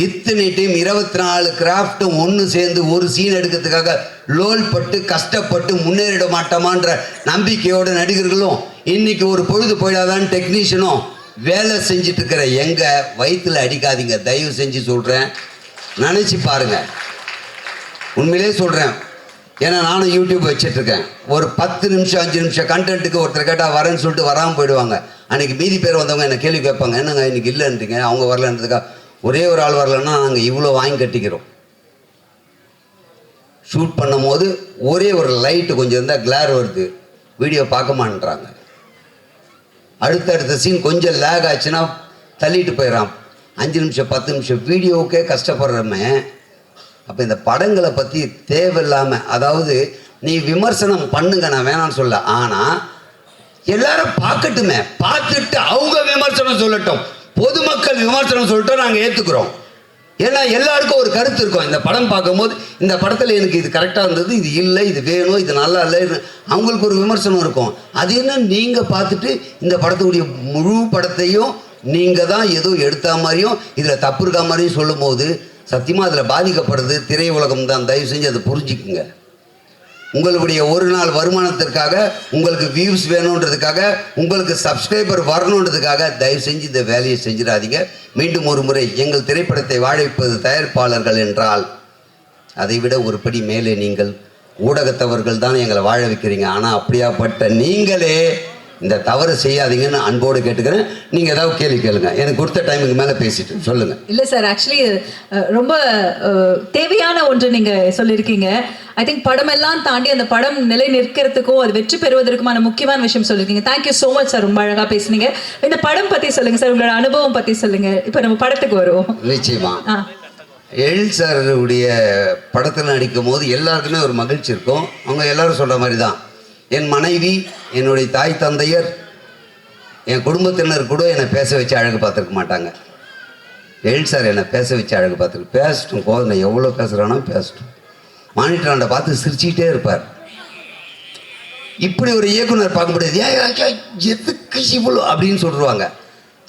இத்தனை டைம் 24 கிராஃப்ட்டும் ஒன்று சேர்ந்து ஒரு சீன் எடுக்கிறதுக்காக லோல் பட்டு கஷ்டப்பட்டு முன்னேறிட மாட்டோமான்ற நம்பிக்கையோட நடிகர்களும் இன்னைக்கு ஒரு பொழுது போயிடாதான்னு டெக்னீஷியனும் வேலை செஞ்சுட்டு இருக்கிற எங்கள் வயிற்றில் அடிக்காதீங்க, தயவு செஞ்சு சொல்கிறேன். நினச்சி பாருங்கள், உண்மையிலே சொல்கிறேன். ஏன்னா நானும் யூடியூப் வச்சிட்ருக்கேன். ஒரு 10 நிமிஷம் 5 நிமிஷம் கண்டென்ட்டுக்கு ஒருத்தர் கேட்டால் வரேன்னு சொல்லிட்டு வராமல் போயிடுவாங்க. அன்றைக்கி மீதி பேர் வந்தவங்க என்ன கேள்வி கேட்பாங்க, என்னங்க இன்றைக்கி இல்லைன்றீங்க, அவங்க வரலன்றதுக்கா. ஒரே ஒரு ஆள் வரலன்னா நாங்கள் இவ்வளோ வாங்கி கட்டிக்கிறோம். ஷூட் பண்ணும் போது ஒரே ஒரு லைட்டு கொஞ்சம் இருந்தால் கிளார் வருது, வீடியோ பார்க்க மாட்டேறாங்க. அடுத்தடுத்த சீன் கொஞ்சம் லேக் ஆச்சுன்னா தள்ளிட்டு போயிடறான். 5 நிமிஷம் 10 நிமிஷம் வீடியோவுக்கே கஷ்டப்படுறோமே. அப்போ இந்த படங்களை பற்றி தேவையில்லாமல், அதாவது நீ விமர்சனம் பண்ணுங்க, நான் வேணான்னு சொல்ல, ஆனால் எல்லாரும் பார்க்கட்டுமே, பார்த்துட்டு அவங்க விமர்சனம் சொல்லட்டும், பொதுமக்கள் விமர்சனம் சொல்லட்டும், நாங்கள் ஏற்றுக்கிறோம். ஏன்னா எல்லாருக்கும் ஒரு கருத்து இருக்கும். இந்த படம் பார்க்கும்போது இந்த படத்தில் எனக்கு இது கரெக்டாக இருந்தது, இது இல்லை, இது வேணும், இது நல்லா இல்லை, அவங்களுக்கு ஒரு விமர்சனம் இருக்கும். அது என்ன, நீங்கள் பார்த்துட்டு இந்த படத்துடைய முழு படத்தையும் நீங்கள் தான் ஏதோ எடுத்த மாதிரியும் இதில் தப்பு இருக்கா மாதிரியும் சொல்லும் போது சத்தியமாக அதில் பாதிக்கப்படுறது திரையுலகம் தான். தயவு செஞ்சு அதை புரிஞ்சுக்குங்க. உங்களுடைய ஒரு நாள் வருமானத்திற்காக, உங்களுக்கு வியூஸ் வேணுன்றதுக்காக, உங்களுக்கு சப்ஸ்கிரைபர் வரணுன்றதுக்காக தயவு செஞ்சு இந்த வேலையை செஞ்சிடாதீங்க. மீண்டும் ஒரு முறை, எங்கள் திரைப்படத்தை வாழ வைப்பது தயாரிப்பாளர்கள் என்றால் அதை விட ஒரு படி மேலே நீங்கள் ஊடகத்தவர்கள் தான் எங்களை வாழ வைக்கிறீங்க. ஆனால் அப்படியாப்பட்ட நீங்களே இந்த தவறு செய்யாதீங்கன்னு அன்போடு கேட்டுக்கிறேன். நீங்கள் ஏதாவது கேள்வி கேளுங்க, எனக்கு கொடுத்த டைமுக்கு மேலே பேசிட்டு சொல்லுங்கள். இல்லை சார், ஆக்சுவலி ரொம்ப தேவையான ஒன்று நீங்கள் சொல்லியிருக்கீங்க. ஐ திங்க் படமெல்லாம் தாண்டி அந்த படம் நிலை நிற்கிறதுக்கும் அது வெற்றி பெறுவதற்குமான முக்கியமான விஷயம் சொல்லியிருக்கீங்க. தேங்க்யூ ஸோ மச் சார், ரொம்ப அழகாக பேசுனீங்க. இந்த படம் பற்றி சொல்லுங்கள் சார், உங்களோட அனுபவம் பற்றி சொல்லுங்கள். இப்போ நம்ம படத்துக்கு வருவோம். நிச்சயமா. எழில் சாருடைய படத்தில் நடிக்கும் போது எல்லாருக்குமே ஒரு மகிழ்ச்சி இருக்கும். அவங்க எல்லாரும் சொல்கிற மாதிரி தான், என் மனைவி, என்னுடைய தாய் தந்தையர், என் குடும்பத்தினர் கூட என்னை பேச வச்சு அழகு பார்த்துருக்க மாட்டாங்க. எழில் சார் என்னை பேச வச்சு அழகு பார்த்துருக்கு. பேசட்டும், கோதனை எவ்வளோ பேசுகிறானோ பேசட்டும். மானிட்டராண்ட பார்த்து சிரிச்சுக்கிட்டே இருப்பார். இப்படி ஒரு இயக்குனர் பார்க்க முடியாது. ஏன் எதுக்கு இவ்வளோ அப்படின்னு சொல்லிடுவாங்க.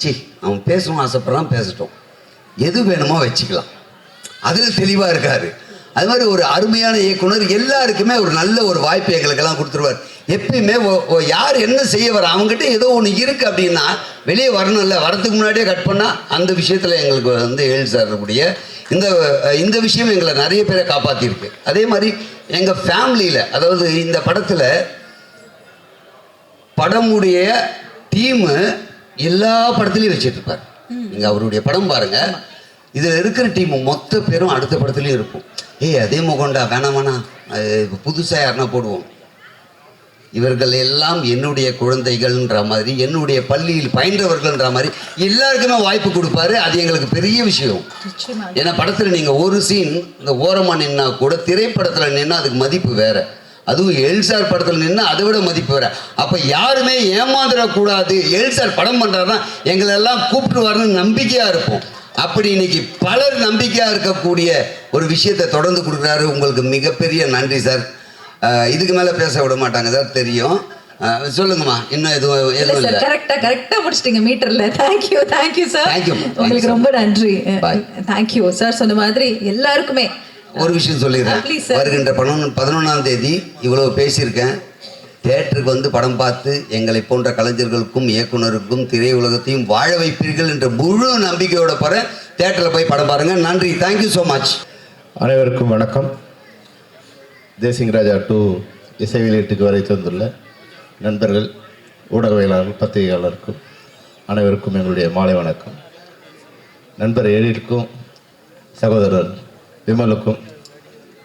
சி, அவன் பேசணும் ஆசைப்படுறான், பேசட்டும், எது வேணுமோ வச்சுக்கலாம், அதில் தெளிவாக இருக்காரு. அது மாதிரி ஒரு அருமையான இயக்குனர் எல்லாருக்குமே ஒரு நல்ல ஒரு வாய்ப்பு எங்களுக்கெல்லாம் கொடுத்துருவார். எப்பயுமே யார் என்ன செய்ய வர அவங்ககிட்ட ஏதோ ஒன்று இருக்குது அப்படின்னா வெளியே வரணும்ல, வரதுக்கு முன்னாடியே கட் பண்ணால் அந்த விஷயத்தில் எங்களுக்கு வந்து எழில் சாருடைய இந்த விஷயம் எங்களை நிறைய பேரை காப்பாற்றிருக்கு. அதே மாதிரி எங்கள் ஃபேமிலியில், அதாவது இந்த படத்தில் படமுடைய டீமு எல்லா படத்துலையும் வச்சுட்ருப்பார். நீங்கள் அவருடைய படம் பாருங்கள், இதில் இருக்கிற டீமு மொத்த பேரும் அடுத்த படத்துலையும் இருக்கும். அதே முகண்டா வேணாம் புதுசாக யாருன்னா போடுவோம். இவர்கள் எல்லாம் என்னுடைய குழந்தைகள்ன்ற மாதிரி, என்னுடைய பள்ளியில் பயின்றவர்கள்ன்ற மாதிரி எல்லாருக்குமே வாய்ப்பு கொடுப்பாரு. அது எங்களுக்கு பெரிய விஷயம். ஏன்னா படத்தில் நீங்கள் ஒரு சீன் இந்த ஓரமாக நின்னா கூட திரைப்படத்தில் நின்னா அதுக்கு மதிப்பு வேறு. அதுவும் எழில்சார் படத்தில் நின்னா அதை விட மதிப்பு வேறு. அப்போ யாருமே ஏமாந்துடக்கூடாது. எழில்சார் படம் பண்ணுறாருன்னா எங்களெல்லாம் கூப்பிட்டு வரணும்னு நம்பிக்கையாக இருப்போம். அப்படி இன்னைக்கு பலர் நம்பிக்கையாக இருக்கக்கூடிய ஒரு விஷயத்தை தொடர்ந்து கொடுக்குறாரு. உங்களுக்கு மிகப்பெரிய நன்றி சார். இதுக்கு மேலே பேச விட மாட்டாங்க சார், தெரியும். சொல்லுங்கம்மா, இன்னும் எதுவும் கரெக்டாக முடிச்சிட்டீங்க மீட்டரில். Thank you sir. உங்களுக்கு ரொம்ப நன்றி. Thank you sir. சொன்ன மாதிரி எல்லாருக்குமே ஒரு விஷயம் சொல்லிடுறேன். வருகின்ற 11ஆம் தேதி இவ்வளோ பேசியிருக்கேன். தியேட்டருக்கு வந்து படம் பார்த்து எங்களை போன்ற கலைஞர்களுக்கும் இயக்குனருக்கும் திரையுலகத்தையும் வாழ வைப்பீர்கள் என்ற முழு நம்பிக்கையோட போகிறேன். தியேட்டரில் போய் படம் பாருங்கள். நன்றி. Thank you so much. அனைவருக்கும் வணக்கம். தேசிங் ராஜா 2 இசை வெளியீட்டுக்கு வரை தந்துள்ள நண்பர்கள், ஊடகவியலாளர்கள், பத்திரிகையாளருக்கும் அனைவருக்கும் எங்களுடைய மாலை வணக்கம். நண்பர் எழிலுக்கும் சகோதரர் விமலுக்கும்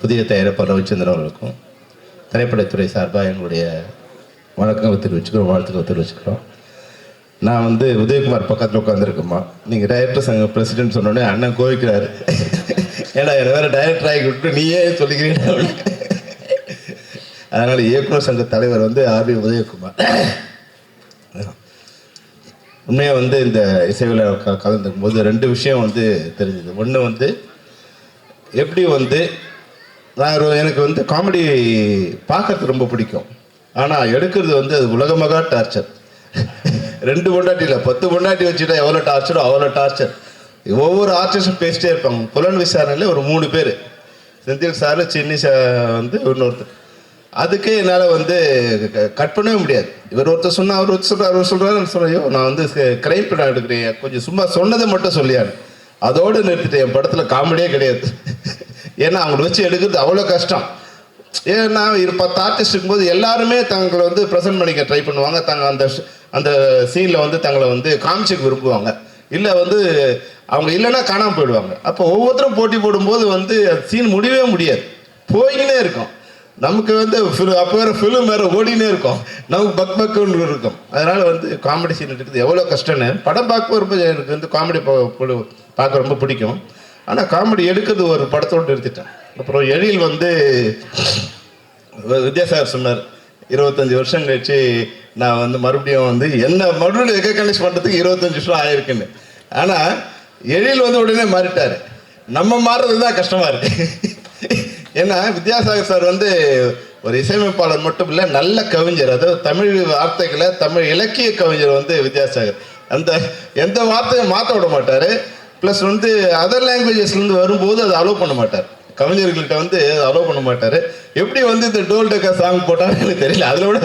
புதிய தயாரிப்பாளர் ரவிச்சந்திரன் அவர்களுக்கும் திரைப்படத்துறை சார்பாக எங்களுடைய வணக்கங்களை தெரிவிச்சுக்கிறோம், வாழ்த்துக்களை தெரிவிச்சுக்கிறோம். நான் வந்து உதயகுமார் பக்கத்தில் உட்காந்துருக்கேம்மா. நீங்கள் டைரக்டர் சங்க பிரசிடென்ட் சொன்னோடனே அண்ணன் கோவிக்கிறாரு. ஏன்னா என்னை வேறு டைரக்டர் ஆகி விட்டு நீயே சொல்லிக்கிறீங்க. அதனால் இயக்குனர் சங்க தலைவர் வந்து ஆர்வி உதயகுமார். உண்மையாக வந்து இந்த இசை விழா கலந்துக்கும் போது 2 விஷயம் வந்து தெரிஞ்சுது. ஒன்று வந்து எப்படி வந்து எனக்கு வந்து காமெடி பார்க்கறது ரொம்ப பிடிக்கும். ஆனால் எடுக்கிறது வந்து அது உலகமகா டார்ச்சர். 2 பொண்டாட்டி இல்லை, 10 பொண்டாட்டி வச்சுட்டா எவ்வளோ டார்ச்சரோ அவ்வளோ டார்ச்சர். ஒவ்வொரு ஆர்டிஸ்டும் பேசிட்டே இருப்பாங்க. புலன் விசாரணையில் ஒரு 3 பேர், செந்தில் சார், சின்னி வந்து இன்னொருத்தர். அதுக்கே என்னால் வந்து கட் பண்ணவே முடியாது. இவர் ஒருத்தர் சொன்னால் அவர் ஒருத்தர் சொல்கிறார், அவர் சொல்கிறாரு. சொல்லையோ நான் வந்து கிரைம் படம் எடுக்கிறேன், கொஞ்சம் சும்மா சொன்னதை மட்டும் சொல்லியாரு. அதோடு நிறுத்திட்டேன். என் படத்தில் காமெடியே கிடையாது. ஏன்னா அவங்களை வச்சு எடுக்கிறது அவ்வளோ கஷ்டம். ஏன்னா 10 ஆர்டிஸ்ட் இருக்கும்போது எல்லாருமே தங்களை வந்து ப்ரெசென்ட் பண்ணிக்க ட்ரை பண்ணுவாங்க. அந்த சீனில் வந்து தங்களை வந்து காமிச்சிக்க விரும்புவாங்க. இல்லை வந்து அவங்க இல்லைன்னா காணாமல் போயிடுவாங்க. அப்போ ஒவ்வொருத்தரும் போட்டி போடும்போது வந்து சீன் முடியவே முடியாது, போயின்னே இருக்கும். நமக்கு வந்து அப்போ வேறு ஃபிலிம் வேறு ஓடினே இருக்கும், நமக்கு பக்குன்னு இருக்கும். அதனால் வந்து காமெடி சீன் எடுக்கிறது எவ்வளோ கஷ்டம்னு படம் பார்க்க ரொம்ப எனக்கு வந்து காமெடி பார்க்க ரொம்ப பிடிக்கும். ஆனால் காமெடி எடுக்கிறது ஒரு படத்தோடு நிறுத்திட்டேன். அப்புறம் எழில் வந்து வித்யாசாகர் சொன்னார், 25 வருஷம் கழிச்சு நான் வந்து மறுபடியும் வந்து மறுபடியும் ரெகக்னைஸ் பண்ணுறதுக்கு 25 வருஷம் ஆயிருக்குன்னு. ஆனால் எழில் வந்து உடனே மாறிட்டார். நம்ம மாறுறது தான் கஷ்டமாக இருக்குது. ஏன்னா வித்யாசாகர் சார் வந்து ஒரு இசையமைப்பாளர் மட்டும் இல்லை, நல்ல கவிஞர். அதாவது தமிழ் வார்த்தைகளை, தமிழ் இலக்கிய கவிஞர் வந்து வித்யாசாகர். எந்த வார்த்தையும் மாற்ற விட மாட்டார். ப்ளஸ் வந்து அதர் லாங்குவேஜஸ்லேருந்து வரும்போது அதை அலோவ் பண்ண மாட்டார். கவிஞர்கள்கிட்ட வந்து அலோவ் பண்ண மாட்டார். எப்படி வந்து இந்த டோல் டக்கா சாங் போட்டாலும் எனக்கு தெரியல, அதில் விட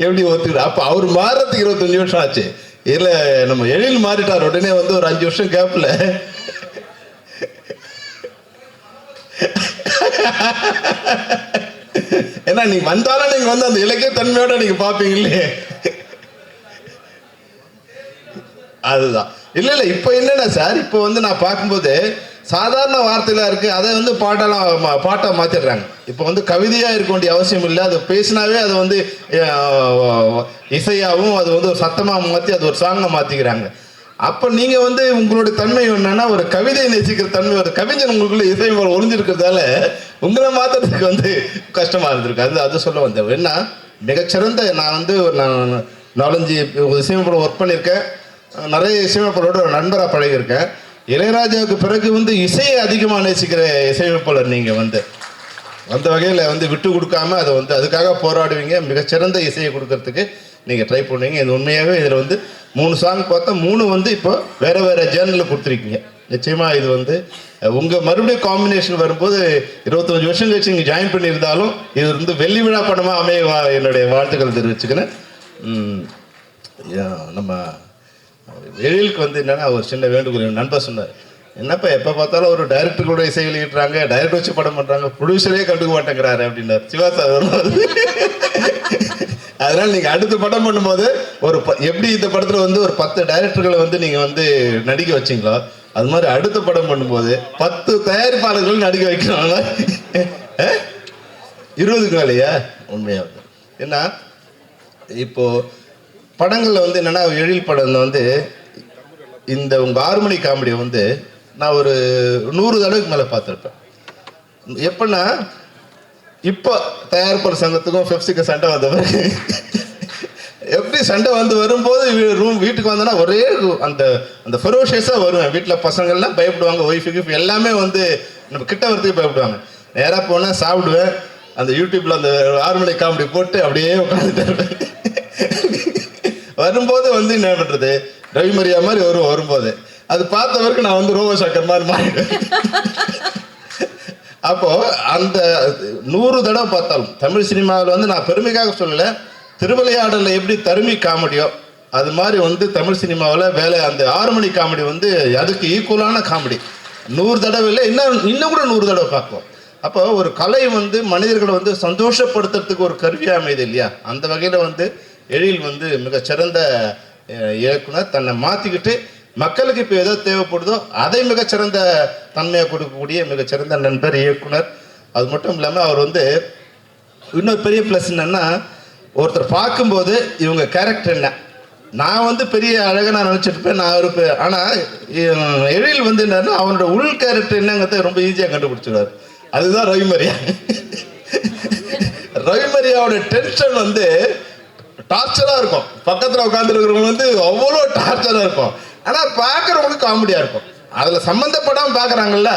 எப்படி ஒத்துக்கிட்டு. அப்போ அவர் மாறுறதுக்கு 25 வருஷம் ஆச்சு. இதில் நம்ம எழில் மாறிட்டார். உடனே வந்து ஒரு 5 வருஷம் கேப்பில் ஏன்னா நீங்க வந்தாலும் நீங்க வந்து அந்த இலக்கிய தன்மையோட நீங்க பாப்பீங்களே, அதுதான். இல்ல இல்ல இப்ப என்னன்னா சார், இப்ப வந்து நான் பார்க்கும்போது சாதாரண வார்த்தையில இருக்கு, அதை வந்து பாட்டா மாத்திடுறாங்க. இப்ப வந்து கவிதையா இருக்க வேண்டிய அவசியம் இல்லை, அது பேசினாவே அது வந்து இசையாவும் அது வந்து ஒரு சத்தமா மாத்தி அது ஒரு சாங்கா மாத்திக்கிறாங்க. அப்போ நீங்கள் வந்து உங்களுடைய தன்மை என்னன்னா ஒரு கவிதையை நேசிக்கிற தன்மை, ஒரு கவிஞன் உங்களுக்குள்ள இசை போல் ஒளிஞ்சிருக்கிறதால உங்களை மாற்றுறதுக்கு வந்து கஷ்டமாக இருந்திருக்கு. அது சொல்ல வந்தேன். என்ன மிகச்சிறந்த நான் வந்து நான் 4-5 இசையமைப்பாளர் ஒர்க் பண்ணியிருக்கேன். நிறைய இசையமைப்பாளரோட ஒரு நண்பராக பழகியிருக்கேன். இளையராஜாவுக்கு பிறகு வந்து இசையை அதிகமாக நேசிக்கிற இசையமைப்பாளர் நீங்கள் வந்து அந்த வகையில் வந்து விட்டு கொடுக்காம அதை வந்து அதுக்காக போராடுவீங்க. மிகச்சிறந்த இசையை கொடுக்கறதுக்கு நீங்கள் ட்ரை பண்ணுவீங்க. இது உண்மையாகவே இதில் வந்து 3 சாங் பார்த்தா 3 வந்து இப்போ வேறு வேறு ஜேர்னலில் கொடுத்துருக்கீங்க. நிச்சயமாக இது வந்து உங்கள் மறுபடியும் காம்பினேஷன் வரும்போது 25 வருஷம் கழிச்சு நீங்கள் ஜாயின் பண்ணியிருந்தாலும் இது வந்து வெள்ளி விழா படமாக அமைய என்னுடைய வாழ்த்துக்கள் தெரிவிச்சுக்கிறேன். நம்ம எழிலுக்கு வந்து என்னென்னா ஒரு சின்ன வேண்டுகோள் நண்பர் சொன்னார், என்னப்பா எப்போ பார்த்தாலும் ஒரு டைரக்டர்களோட இசை வெளியிடுறாங்க, டைரக்டர் வச்சு படம் பண்ணுறாங்க, ப்ரொடியூசரே கண்டுக்க மாட்டேங்கிறாரு அப்படின்னார். சிவா சார் அதனால் நீங்கள் அடுத்த படம் பண்ணும்போது ஒரு எப்படி இந்த படத்தில் வந்து ஒரு 10 டைரக்டர்களை வந்து நீங்கள் வந்து நடிக்க வச்சிங்களோ அது மாதிரி அடுத்த படம் பண்ணும்போது 10 தயாரிப்பாளர்கள் நடிக்க வைக்கிறாங்க. 20க்கு மேலேயா? உண்மையாக ஏன்னா இப்போது படங்களில் வந்து என்னென்னா எழில் படம் வந்து இந்த உங்கள் 6 மணி காமெடியை வந்து நான் ஒரு 100 தடவைக்கு மேலே பார்த்துருப்பேன். எப்படின்னா இப்போ தயாரிப்பாளர் சங்கத்துக்கும் பெப்சிக்கு சண்டை வந்த பிறகு எப்படி சண்டை வந்து வரும்போது வீட்டுக்கு வந்தோன்னா ஒரே அந்த அந்த ஃபெரோஷியஸாக வருவேன். வீட்டில் பசங்கள்லாம் பயப்படுவாங்க, ஒய்ஃபுக்கு எல்லாமே வந்து நம்ம கிட்ட வரதுக்கு பயப்படுவாங்க. நேராக போனால் சாப்பிடுவேன், அந்த யூடியூப்பில் அந்த 6 மணி காமெடி போட்டு அப்படியே உட்காந்துட்டு வரும்போது வந்து என்ன பண்ணுறது, ரவிமரியா மாதிரி வரும்போது அது பார்த்தவருக்கு நான் வந்து ரோபோ சக்கர் மாதிரி மாறிடுவேன். அப்போது அந்த 100 தடவை பார்த்தாலும் தமிழ் சினிமாவில் வந்து நான் பெருமைக்காக சொல்லலை, திருவிளையாடலில் எப்படி தருமி காமெடியோ அது மாதிரி வந்து தமிழ் சினிமாவில் வேலை அந்த 6 மணி காமெடி வந்து அதுக்கு ஈக்குவலான காமெடி 100 தடவை இல்லை, இன்னும் கூட 100 தடவை பார்ப்போம். அப்போ ஒரு கலை வந்து மனிதர்களை வந்து சந்தோஷப்படுத்துறதுக்கு ஒரு கருவியாக அமையுது இல்லையா? அந்த வகையில் வந்து எழில் வந்து மிகச்சிறந்த இயக்குனர், தன்னை மாற்றிக்கிட்டு மக்களுக்கு இப்போ எதோ தேவைப்படுதோ அதை மிகச்சிறந்த தன்மையாக கொடுக்கக்கூடிய மிகச்சிறந்த நண்பர், இயக்குனர். அது மட்டும் இல்லாமல் அவர் வந்து இன்னொரு பெரிய ப்ளஸ் என்னென்னா, ஒருத்தர் பார்க்கும்போது இவங்க கேரக்டர் என்ன, நான் வந்து பெரிய அழகாக நான் நினச்சிருப்பேன் நான் இருப்பேன், ஆனால் எழில் வந்து என்னன்னா அவனோட உள் கேரக்டர் என்னங்கிறத ரொம்ப ஈஸியாக கண்டுபிடிச்சிடுவார். அதுதான் ரவிமரியா. ரவிமரியாவோட டென்ஷன் வந்து டார்ச்சராக இருக்கும். பக்கத்தில் உட்காந்துருக்கிறவங்க வந்து அவ்வளோ டார்ச்சராக இருக்கும், ஆனால் பார்க்குறவங்களுக்கு காமெடியாக இருக்கும். அதில் சம்மந்தப்படாமல் பார்க்குறாங்கல்ல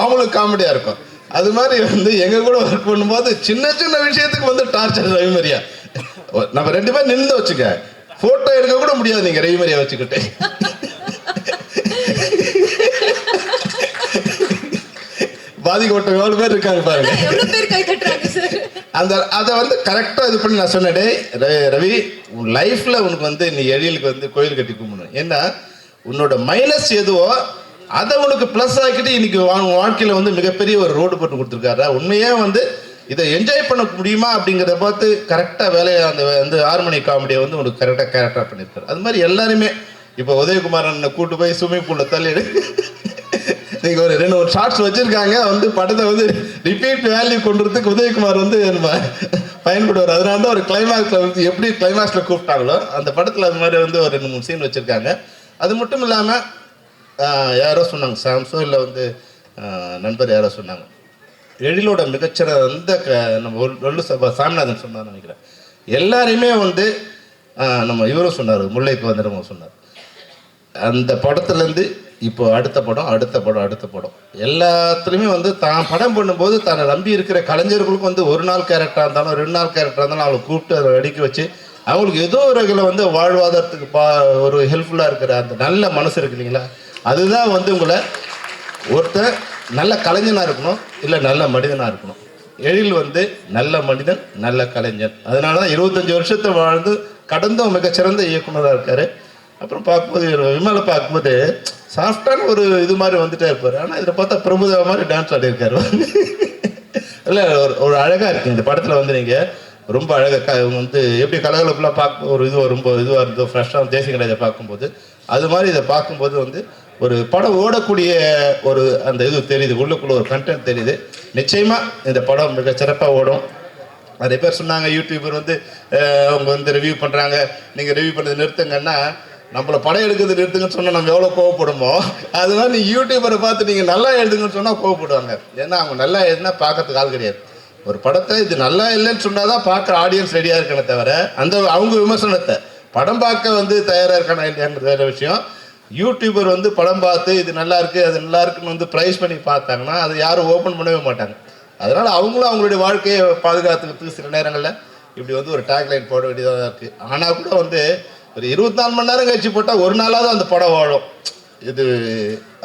அவங்களுக்கு காமெடியாக இருக்கும். அது மாதிரி வந்து எங்கள் கூட ஒர்க் பண்ணும்போது சின்ன சின்ன விஷயத்துக்கு வந்து டார்ச்சர் ரவிமரியா. நம்ம 2 பேரும் நின்று வச்சுக்க, ஃபோட்டோ எடுக்க கூட முடியாது நீங்கள் ரவிமரியா வச்சுக்கிட்டு. பாதிக்கப்பட்ட எவ்வளோ பேர் இருக்காங்க பாருங்க. அந்த அதை வந்து கரெக்டாக இது பண்ணி நான் சொன்னேன், ரவி உன் லைஃப்பில் உனக்கு வந்து நீ எழிலுக்கு வந்து கோயில் கட்டி கும்பிடணும். ஏன்னா உன்னோட மைனஸ் எதுவோ அதை உனக்கு ப்ளஸ் ஆக்கிட்டு இன்னைக்கு வாழ்க்கையில் வந்து மிகப்பெரிய ஒரு ரோடு போட்டு கொடுத்துருக்காரா. உண்மையே வந்து இதை என்ஜாய் பண்ண முடியுமா அப்படிங்கிறத பார்த்து கரெக்டாக வேலையை அந்த வந்து 6 மணி காமெடியை வந்து உனக்கு கரெக்டாக கேரக்டராக பண்ணியிருக்காரு. அது மாதிரி எல்லாருமே இப்போ உதயகுமாரன் கூட்டு போய் ஸ்விம்மிங் பூலில் தள்ளிடு நீங்கள் ஒரு 2-3 ஷார்ட்ஸ் வச்சுருக்காங்க வந்து படத்தை வந்து ரிப்பீட் வேல்யூ கொண்டுறதுக்கு உதயகுமார் வந்து நம்ம பயன்படுவார். அதனால தான் ஒரு கிளைமேக்ஸில் வந்து எப்படி கிளைமேக்ஸில் கூப்பிட்டாங்களோ அந்த படத்தில் அது மாதிரி வந்து ஒரு 2-3 சீன் வச்சுருக்காங்க. அது மட்டும் இல்லாமல் யாரோ சொன்னாங்க, சாம்சோ இல்லை வந்து நண்பர் யாரோ சொன்னாங்க, எழிலோட மிகச்சிறந்த நம்ம ஒல்லு சாமிநாதன் சொன்னார் நினைக்கிறேன். எல்லாரையுமே வந்து நம்ம இவரும் சொன்னார், முல்லைக்கு வந்து நம்ம சொன்னார், அந்த படத்துலேருந்து இப்போ அடுத்த படம் எல்லாத்துலேயுமே வந்து தான் படம் பண்ணும்போது தன்னை நம்பி இருக்கிற கலைஞர்களுக்கு வந்து 1 நாள் கேரக்டராக இருந்தாலும் 2 நாள் கேரக்டராக இருந்தாலும் அவங்களை கூப்பிட்டு அதை அடிக்க வச்சு அவங்களுக்கு ஏதோ ஒரு வகையில் வந்து வாழ்வாதாரத்துக்கு ஒரு ஹெல்ப்ஃபுல்லாக இருக்கிற அந்த நல்ல மனசு இருக்கு இல்லைங்களா, அதுதான் வந்து உங்களை ஒருத்தர் நல்ல கலைஞனாக இருக்கணும் இல்லை நல்ல மனிதனாக இருக்கணும். எழில் வந்து நல்ல மனிதன், நல்ல கலைஞன். அதனால தான் 25 வருஷத்தை வாழ்ந்து கடந்த மிகச்சிறந்த இயக்குனராக இருக்கார். அப்புறம் பார்க்கும்போது விமலை பார்க்கும்போது சாஃப்டான ஒரு இது மாதிரி வந்துட்டே இருப்பார். ஆனால் இதில் பார்த்தா பிரபுதேவா மாதிரி டான்ஸ் ஆடியிருக்காரு. இல்லை ஒரு அழகாக இருக்குது இந்த படத்தில் வந்து நீங்கள் ரொம்ப அழகாக வந்து எப்படி கலகலப்பெல்லாம் பார்க்க ஒரு இது ரொம்ப இதுவாக இருந்தோ ஃப்ரெஷ்ஷாக தேசிய கடையை பார்க்கும்போது அது மாதிரி இதை பார்க்கும்போது வந்து ஒரு படம் ஓடக்கூடிய ஒரு அந்த இது தெரியுது, உள்ளுக்குள்ள ஒரு கண்டென்ட் தெரியுது. நிச்சயமாக இந்த படம் மிக சிறப்பாக ஓடும். நிறைய பேர் சொன்னாங்க யூடியூபர் வந்து அவங்க வந்து ரிவ்யூ பண்ணுறாங்க, நீங்கள் ரிவ்யூ பண்ணது நிறுத்துங்கன்னா நம்மளை படம் எடுக்கிறது நிறுத்துங்கன்னு சொன்னால் நம்ம எவ்வளோ கோவப்படுமோ அது மாதிரி யூடியூபரை பார்த்து நீங்கள் நல்லா எழுதுங்கன்னு சொன்னால் கோவப்படுவாங்க. ஏன்னா அவங்க நல்லா எழுதுனா பார்க்கறதுக்கு ஆள் கிடையாது. ஒரு படத்தை இது நல்லா இல்லைன்னு சொன்னால் தான் பார்க்குற ஆடியன்ஸ் ரெடியாக இருக்கணும் தவிர அவங்க விமர்சனத்தை படம் பார்க்க வந்து தயாராக இருக்கானா இல்லையாங்கிறது வேறு விஷயம். யூடியூபர் வந்து படம் பார்த்து இது நல்லா இருக்குது அது நல்லா இருக்குன்னு வந்து ப்ரைஸ் பண்ணி பார்த்தாங்கன்னா அது யாரும் ஓப்பன் பண்ணவே மாட்டாங்க. அதனால் அவங்களும் அவங்களுடைய வாழ்க்கையை பாதுகாத்துக்கிறதுக்கு சில நேரங்களில் இப்படி வந்து ஒரு டேக்லைன் போட வேண்டியதாக இருக்குது. ஆனால் கூட வந்து ஒரு 24 மணி நேரம் கழிச்சு போட்டால் ஒரு நாளாவது அந்த படம் வாழும். இது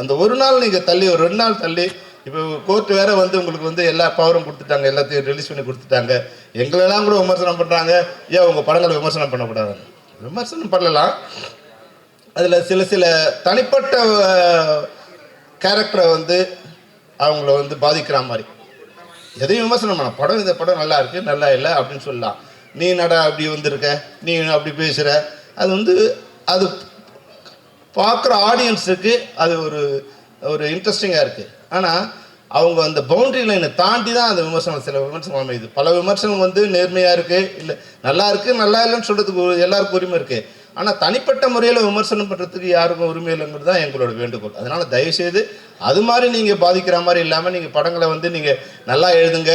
அந்த ஒரு நாள் நீங்கள் தள்ளி ஒரு 2 நாள் தள்ளி இப்போ கோர்ட்டு வேற வந்து உங்களுக்கு வந்து எல்லா பவரும் கொடுத்துட்டாங்க, எல்லாத்தையும் ரிலீஸ் பண்ணி கொடுத்துட்டாங்க. எங்களெல்லாம் கூட விமர்சனம் பண்ணுறாங்க. ஏன் உங்கள் படங்களை விமர்சனம் பண்ணக்கூடாது? விமர்சனம் பண்ணலாம். அதில் சில தனிப்பட்ட கேரக்டரை வந்து அவங்கள வந்து பாதிக்கிற மாதிரி எதையும் விமர்சனம் பண்ண படம் இந்த படம் நல்லா இருக்குது நல்லா இல்லை அப்படின்னு சொல்லலாம். நீ நடா அப்படி வந்திருக்க, நீ அப்படி பேசுகிற, அது வந்து அது பார்க்குற ஆடியன்ஸுக்கு அது ஒரு இன்ட்ரெஸ்டிங்காக இருக்குது. ஆனால் அவங்க அந்த பவுண்டரி லைனை தாண்டி தான் அந்த விமர்சனம் சில விமர்சனம் அமையுது. பல விமர்சனம் வந்து நேர்மையாக இருக்குது, இல்லை நல்லா இருக்குது நல்லா இல்லைன்னு சொல்கிறதுக்கு எல்லாருக்கும் உரிமை இருக்குது. ஆனால் தனிப்பட்ட முறையில் விமர்சனம் பண்ணுறதுக்கு யாருக்கும் உரிமை இல்லைங்கிறது தான் எங்களோட வேண்டுகோள். அதனால் தயவுசெய்து அது மாதிரி நீங்கள் பாதிக்கிற மாதிரி இல்லாமல் நீங்கள் படங்களை வந்து நீங்கள் நல்லா எழுதுங்க,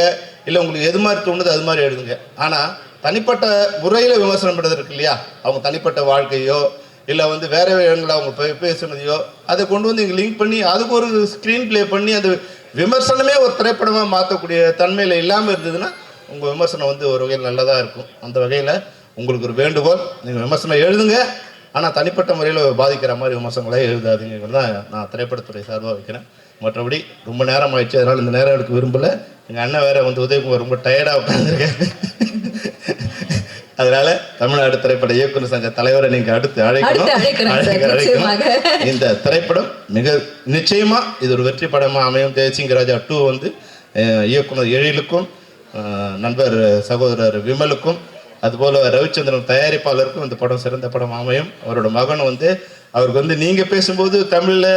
இல்லை உங்களுக்கு எது மாதிரி தோணுது அது மாதிரி எழுதுங்க. ஆனால் தனிப்பட்ட முறையில் விமர்சனம் பண்ணுறது இருக்கு இல்லையா, அவங்க தனிப்பட்ட வாழ்க்கையோ இல்லை வந்து வேற இடங்களில் அவங்க பேசுனதையோ அதை கொண்டு வந்து இங்கே லிங்க் பண்ணி அதுக்கு ஒரு ஸ்க்ரீன் ப்ளே பண்ணி அது விமர்சனமே ஒரு திரைப்படமாக மாற்றக்கூடிய தன்மையில் இல்லாமல் இருந்ததுன்னா உங்கள் விமர்சனம் வந்து ஒரு வகையில் நல்லதாக இருக்கும். அந்த வகையில் உங்களுக்கு ஒரு வேண்டுகோள், நீங்கள் விமர்சனம் எழுதுங்க, ஆனால் தனிப்பட்ட முறையில் பாதிக்கிற மாதிரி விமர்சனங்களே எழுதாதீங்கிறது தான் நான் திரைப்படத்துறை சார்பாக வைக்கிறேன். மற்றபடி ரொம்ப நேரம் ஆயிடுச்சு, அதனால் இந்த நேரம் எடுக்க விரும்பலை. எங்கள் அண்ணன் வேற வந்து உதயகுமார் ரொம்ப டயர்டாக உட்காந்துருக்காரு. அதனால தமிழ்நாடு திரைப்பட இயக்குநர் சங்க தலைவரை நீங்கள் அடுத்து அழைக்கணும். இந்த திரைப்படம் மிக நிச்சயமா இது ஒரு வெற்றி படமாக அமையும். ஜெயசிங்க ராஜா 2 வந்து இயக்குனர் எழிலுக்கும் நண்பர் சகோதரர் விமலுக்கும் அதுபோல் ரவிச்சந்திரன் தயாரிப்பாளருக்கும் இந்த படம் சிறந்த படம் அமையும். அவரோட மகன் வந்து அவருக்கு வந்து நீங்கள் பேசும்போது தமிழில்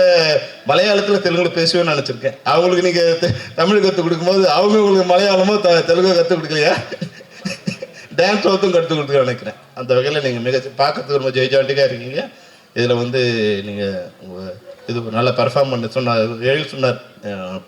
மலையாளத்தில் தெலுங்குல பேசுவேன்னு நினச்சிருக்கேன். அவங்களுக்கு நீங்கள் தமிழ் கற்றுக் கொடுக்கும்போது அவங்க உங்களுக்கு மலையாளமோ தெலுங்கு கற்றுக் கொடுக்கலையா, டான்ஸ் ஒருத்தும் கற்றுக் கொடுக்க நினைக்கிறேன். அந்த வகையில் நீங்கள் மிக பார்க்கறதுக்கு ரொம்ப ஜெய்ஜாண்டிக்காக இருக்கீங்க. இதில் வந்து நீங்கள் இது நல்லா பர்ஃபார்ம் பண்ண சொன்னார்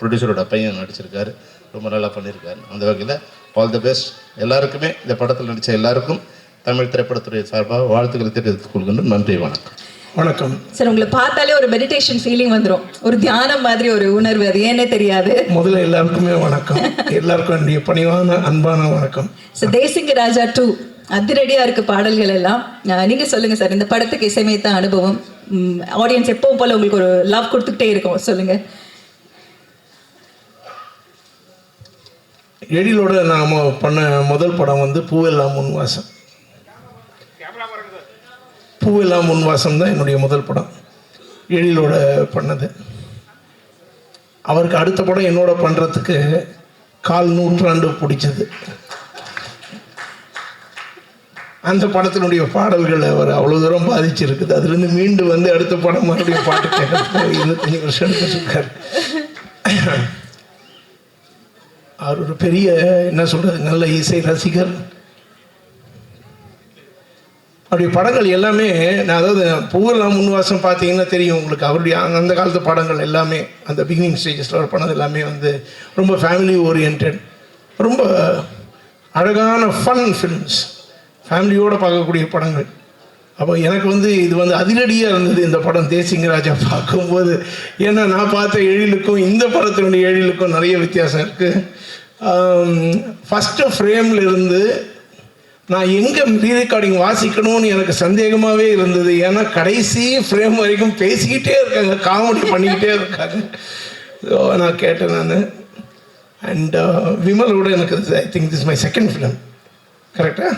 ப்ரொடியூசரோட பையன் நடிச்சிருக்காரு, ரொம்ப நல்லா பண்ணியிருக்காரு. அந்த வகையில் ஆல் தி பெஸ்ட் எல்லாருக்குமே, இந்த படத்தில் நடித்த எல்லாருக்கும் தமிழ் திரைப்படத்துறை சார்பாக வாழ்த்துக்களை தெரிவித்துக் கொள்கின்றோம். நன்றி, வணக்கம். வணக்கம் சார். உங்களை பார்த்தாலே ஒரு மெடிடேஷன் ஃபீலிங் வந்துடும், ஒரு தியானம் மாதிரி ஒரு உணர்வு, அது ஏன்னே தெரியாது. முதல்ல எல்லாருக்குமே வணக்கம், எல்லாருக்கும் என்னுடைய பணிவான அன்பான வணக்கம். சார் தேசிங்க ராஜா 2 அதிரடியா இருக்கு பாடல்கள் எல்லாம். நீங்க சொல்லுங்க சார், இந்த படத்துக்கு இசையமைத்த அனுபவம், ஆடியன்ஸ் எப்பவும் போல உங்களுக்கு ஒரு லவ் கொடுத்துக்கிட்டே இருக்கும், சொல்லுங்க. எழிலோட நாம் பண்ண முதல் படம் வந்து பூவெல்லாம் முன்வாசம். பூவெல்லாம் முன்வாசம் தான் என்னுடைய முதல் படம், எழிலோட பண்ணது. அவருக்கு அடுத்த படம் என்னோட பண்ணுறதுக்கு 1/4 நூற்றாண்டு பிடிச்சது. அந்த படத்தினுடைய பாடல்கள் அவர் அவ்வளோ தூரம் பாதிச்சிருக்குது. அதுலேருந்து மீண்டு வந்து அடுத்த படம் மறுபடியும் பாட்டு கேட்க 25 வருஷம் எடுத்துருக்காரு. அவர் ஒரு பெரிய என்ன சொல்கிறது நல்ல இசை ரசிகர். அவருடைய படங்கள் எல்லாமே அதாவது பூவெல்லாம் முன்வாசம் பார்த்தீங்கன்னா தெரியும் உங்களுக்கு. அவருடைய அந்த காலத்து படங்கள் எல்லாமே அந்த பிகினிங் ஸ்டேஜஸில் அவர் பண்ணது எல்லாமே வந்து ரொம்ப ஃபேமிலி ஓரியன்ட், ரொம்ப அழகான ஃபன் ஃபிலிம்ஸ், ஃபேமிலியோடு பார்க்கக்கூடிய படங்கள். அப்போ எனக்கு வந்து இது வந்து அதிரடியாக இருந்தது இந்த படம் தேசிங்க ராஜா பார்க்கும்போது. ஏன்னா நான் பார்த்த எழிலுக்கும் இந்த படத்தினுடைய எழிலுக்கும் நிறைய வித்தியாசம் இருக்குது. ஃபஸ்ட்டு ஃப்ரேமில் இருந்து நான் எங்கே ரீரெக்கார்டிங் வாசிக்கணும்னு எனக்கு சந்தேகமாகவே இருந்தது. ஏன்னா கடைசி ஃப்ரேம் வரைக்கும் பேசிக்கிட்டே இருக்காங்க, காமெடி பண்ணிக்கிட்டே இருக்காங்க. ஸோ நான் கேட்டேன் நான். அண்ட் விமலோட எனக்கு I think this my second film, கரெக்டாக?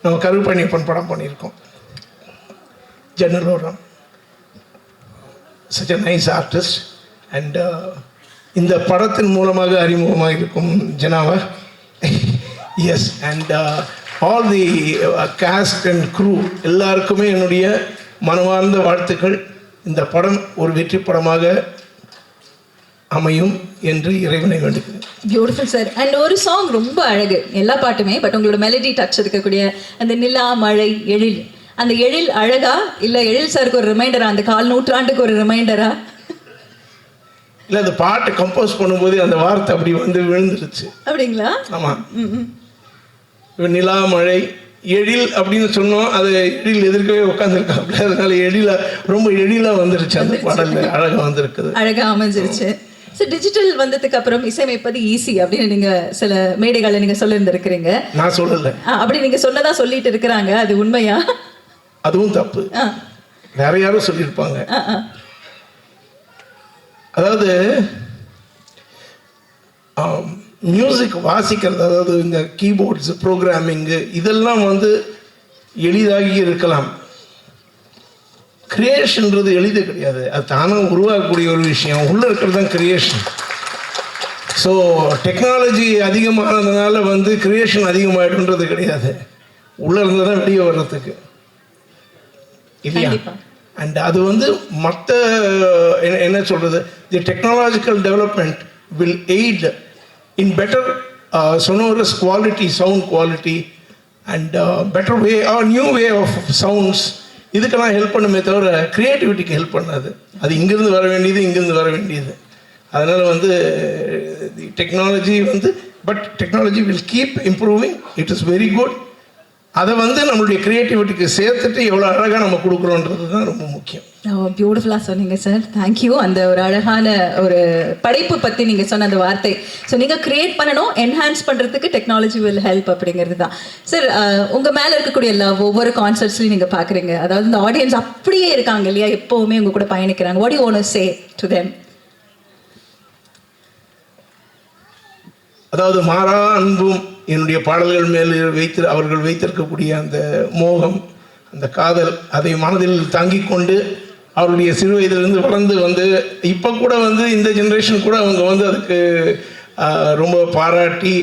நம்ம கருப்பணியப்பன் படம் பண்ணியிருக்கோம், Jannal Oram. such a nice artist. அண்ட் இந்த படத்தின் மூலமாக அறிமுகமாக இருக்கும் ஜனாவா. Yes, and all the cast and crew எல்லாருக்குமே என்னுடைய மனமார்ந்த வாழ்த்துக்கள். இந்த படம் ஒரு வெற்றி படமாக அமையும் என்று இறைவனை வேண்டுகிறேன். Beautiful sir. அண்ட் ஒரு சாங் ரொம்ப அழகு, எல்லா பாட்டுமே, பட் உங்களோட மெலடி டச் இருக்கக்கூடிய அந்த நிலா மழை எழில் அந்த எழில் அழகா இல்ல எழில் சாருக்கு ஒரு ரிமைண்டரா, அந்த 1/4 நூற்றாண்டுக்கு ஒரு ரிமைண்டரா? இல்லை, அந்த பாட்டை கம்போஸ் பண்ணும்போது அந்த வார்த்தை அப்படி வந்து விழுந்துருச்சு. அப்படிங்களா? ஆமாம். நிலா மழை எழில் அப்படின்னு சொன்னோம், அது எழில் எதிர்க்கவே உட்காந்துருக்காப்புல, அதனால ரொம்ப எழிலாக வந்துருச்சு அந்த பாடல், அழகாக வந்திருக்குது, அழகாக அமைஞ்சிருச்சு. ஸோ டிஜிட்டல் வந்ததுக்கு அப்புறம் இசையமைப்பது ஈஸி அப்படின்னு நீங்க சில மேடைகளை நீங்க சொல்லியிருந்திருக்கிறீங்க. நான் சொல்லலை, அப்படி நீங்க சொன்னதா சொல்லிட்டு இருக்கிறாங்க, அது உண்மையா? அதுவும் தப்பு, வேற யாரும் சொல்லியிருப்பாங்க. அதாவது மியூசிக் வாசிக்கிறது, அதாவது இந்த கீபோர்ட்ஸ் ப்ரோக்ராமிங்கு இதெல்லாம் வந்து எளிதாகி இருக்கலாம். கிரியேஷன்றது எளிது கிடையாது, அது தானாக உருவாக்கக்கூடிய ஒரு விஷயம், உள்ளே இருக்கிறது தான் கிரியேஷன். ஸோ டெக்னாலஜி அதிகமானதுனால வந்து கிரியேஷன் அதிகமாகிடுன்றது கிடையாது, உள்ளே இருந்து தான் வெளியே வர்றதுக்கு இல்லையா? அண்ட் அது வந்து மற்ற என்ன சொல்கிறது, the technological development will aid in better sonorous quality, sound quality and better way or new way of sounds. இதுக்கெல்லாம் ஹெல்ப் பண்ணுமே தவிர க்ரியேட்டிவிட்டிக்கு ஹெல்ப் பண்ணாது. அது இங்கேருந்து வர வேண்டியது. அதனால் வந்து டெக்னாலஜி வந்து but technology will keep improving, it is very good. அதை வந்து நம்மளுடைய க்ரியேட்டிவிட்டிக்கு சேர்த்துட்டு எவ்வளோ அழகாக நம்ம கொடுக்குறோன்றது தான் ரொம்ப முக்கியம். பியூட்டிஃபுல்லாக சொன்னீங்க சார், தேங்க்யூ. அந்த ஒரு அழகான ஒரு படைப்பு பற்றி நீங்கள் சொன்ன அந்த வார்த்தை, ஸோ நீங்கள் க்ரியேட் பண்ணணும், என்ஹான்ஸ் பண்ணுறதுக்கு டெக்னாலஜி வில் ஹெல்ப் அப்படிங்கிறது தான் சார். உங்கள் மேலே இருக்கக்கூடிய ஒவ்வொரு கான்சர்ட்ஸ்லையும் நீங்கள் பார்க்குறீங்க, அதாவது இந்த ஆடியன்ஸ் அப்படியே இருக்காங்க இல்லையா, எப்போவுமே உங்கள் கூட பயணிக்கிறாங்க. What you want to say to them? அதாவது மாறா அன்பும் என்னுடைய பாடல்கள் மேல் அவர்கள் வைத்திருக்கக்கூடிய அந்த மோகம், அந்த காதல், அதை மனதில் தாங்கிக் கொண்டு அவருடைய சிறு வயதிலிருந்து வளர்ந்து வந்து இப்போ கூட வந்து இந்த ஜென்ரேஷன் கூட அவங்க வந்து அதுக்கு ரொம்ப பாராட்டி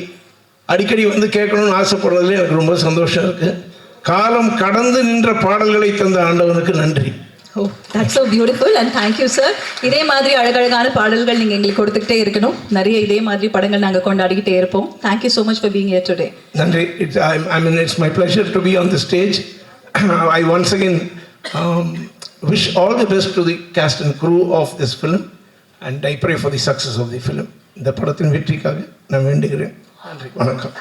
அடிக்கடி வந்து கேட்கணும்னு ஆசைப்படுறதுல எனக்கு ரொம்ப சந்தோஷம் இருக்குது. காலம் கடந்து நின்ற பாடல்களை தந்த ஆண்டவனுக்கு நன்றி. Oh, that's so beautiful and thank you sir. இதே மாதிரி அழகழகான பாடல்கள் நீங்கள் எங்களுக்கு கொடுத்துக்கிட்டே இருக்கணும், நிறைய இதே மாதிரி படங்கள் நாங்கள் கொண்டாடிக்கிட்டே இருப்போம். Thank you so much for being here today. நன்றி. It's my pleasure to be on the stage. I once again wish all the best to the cast and crew of this film and I pray for the success of the film. இந்த படத்தின் வெற்றிக்காக நான் வேண்டுகிறேன். நன்றி, வணக்கம்.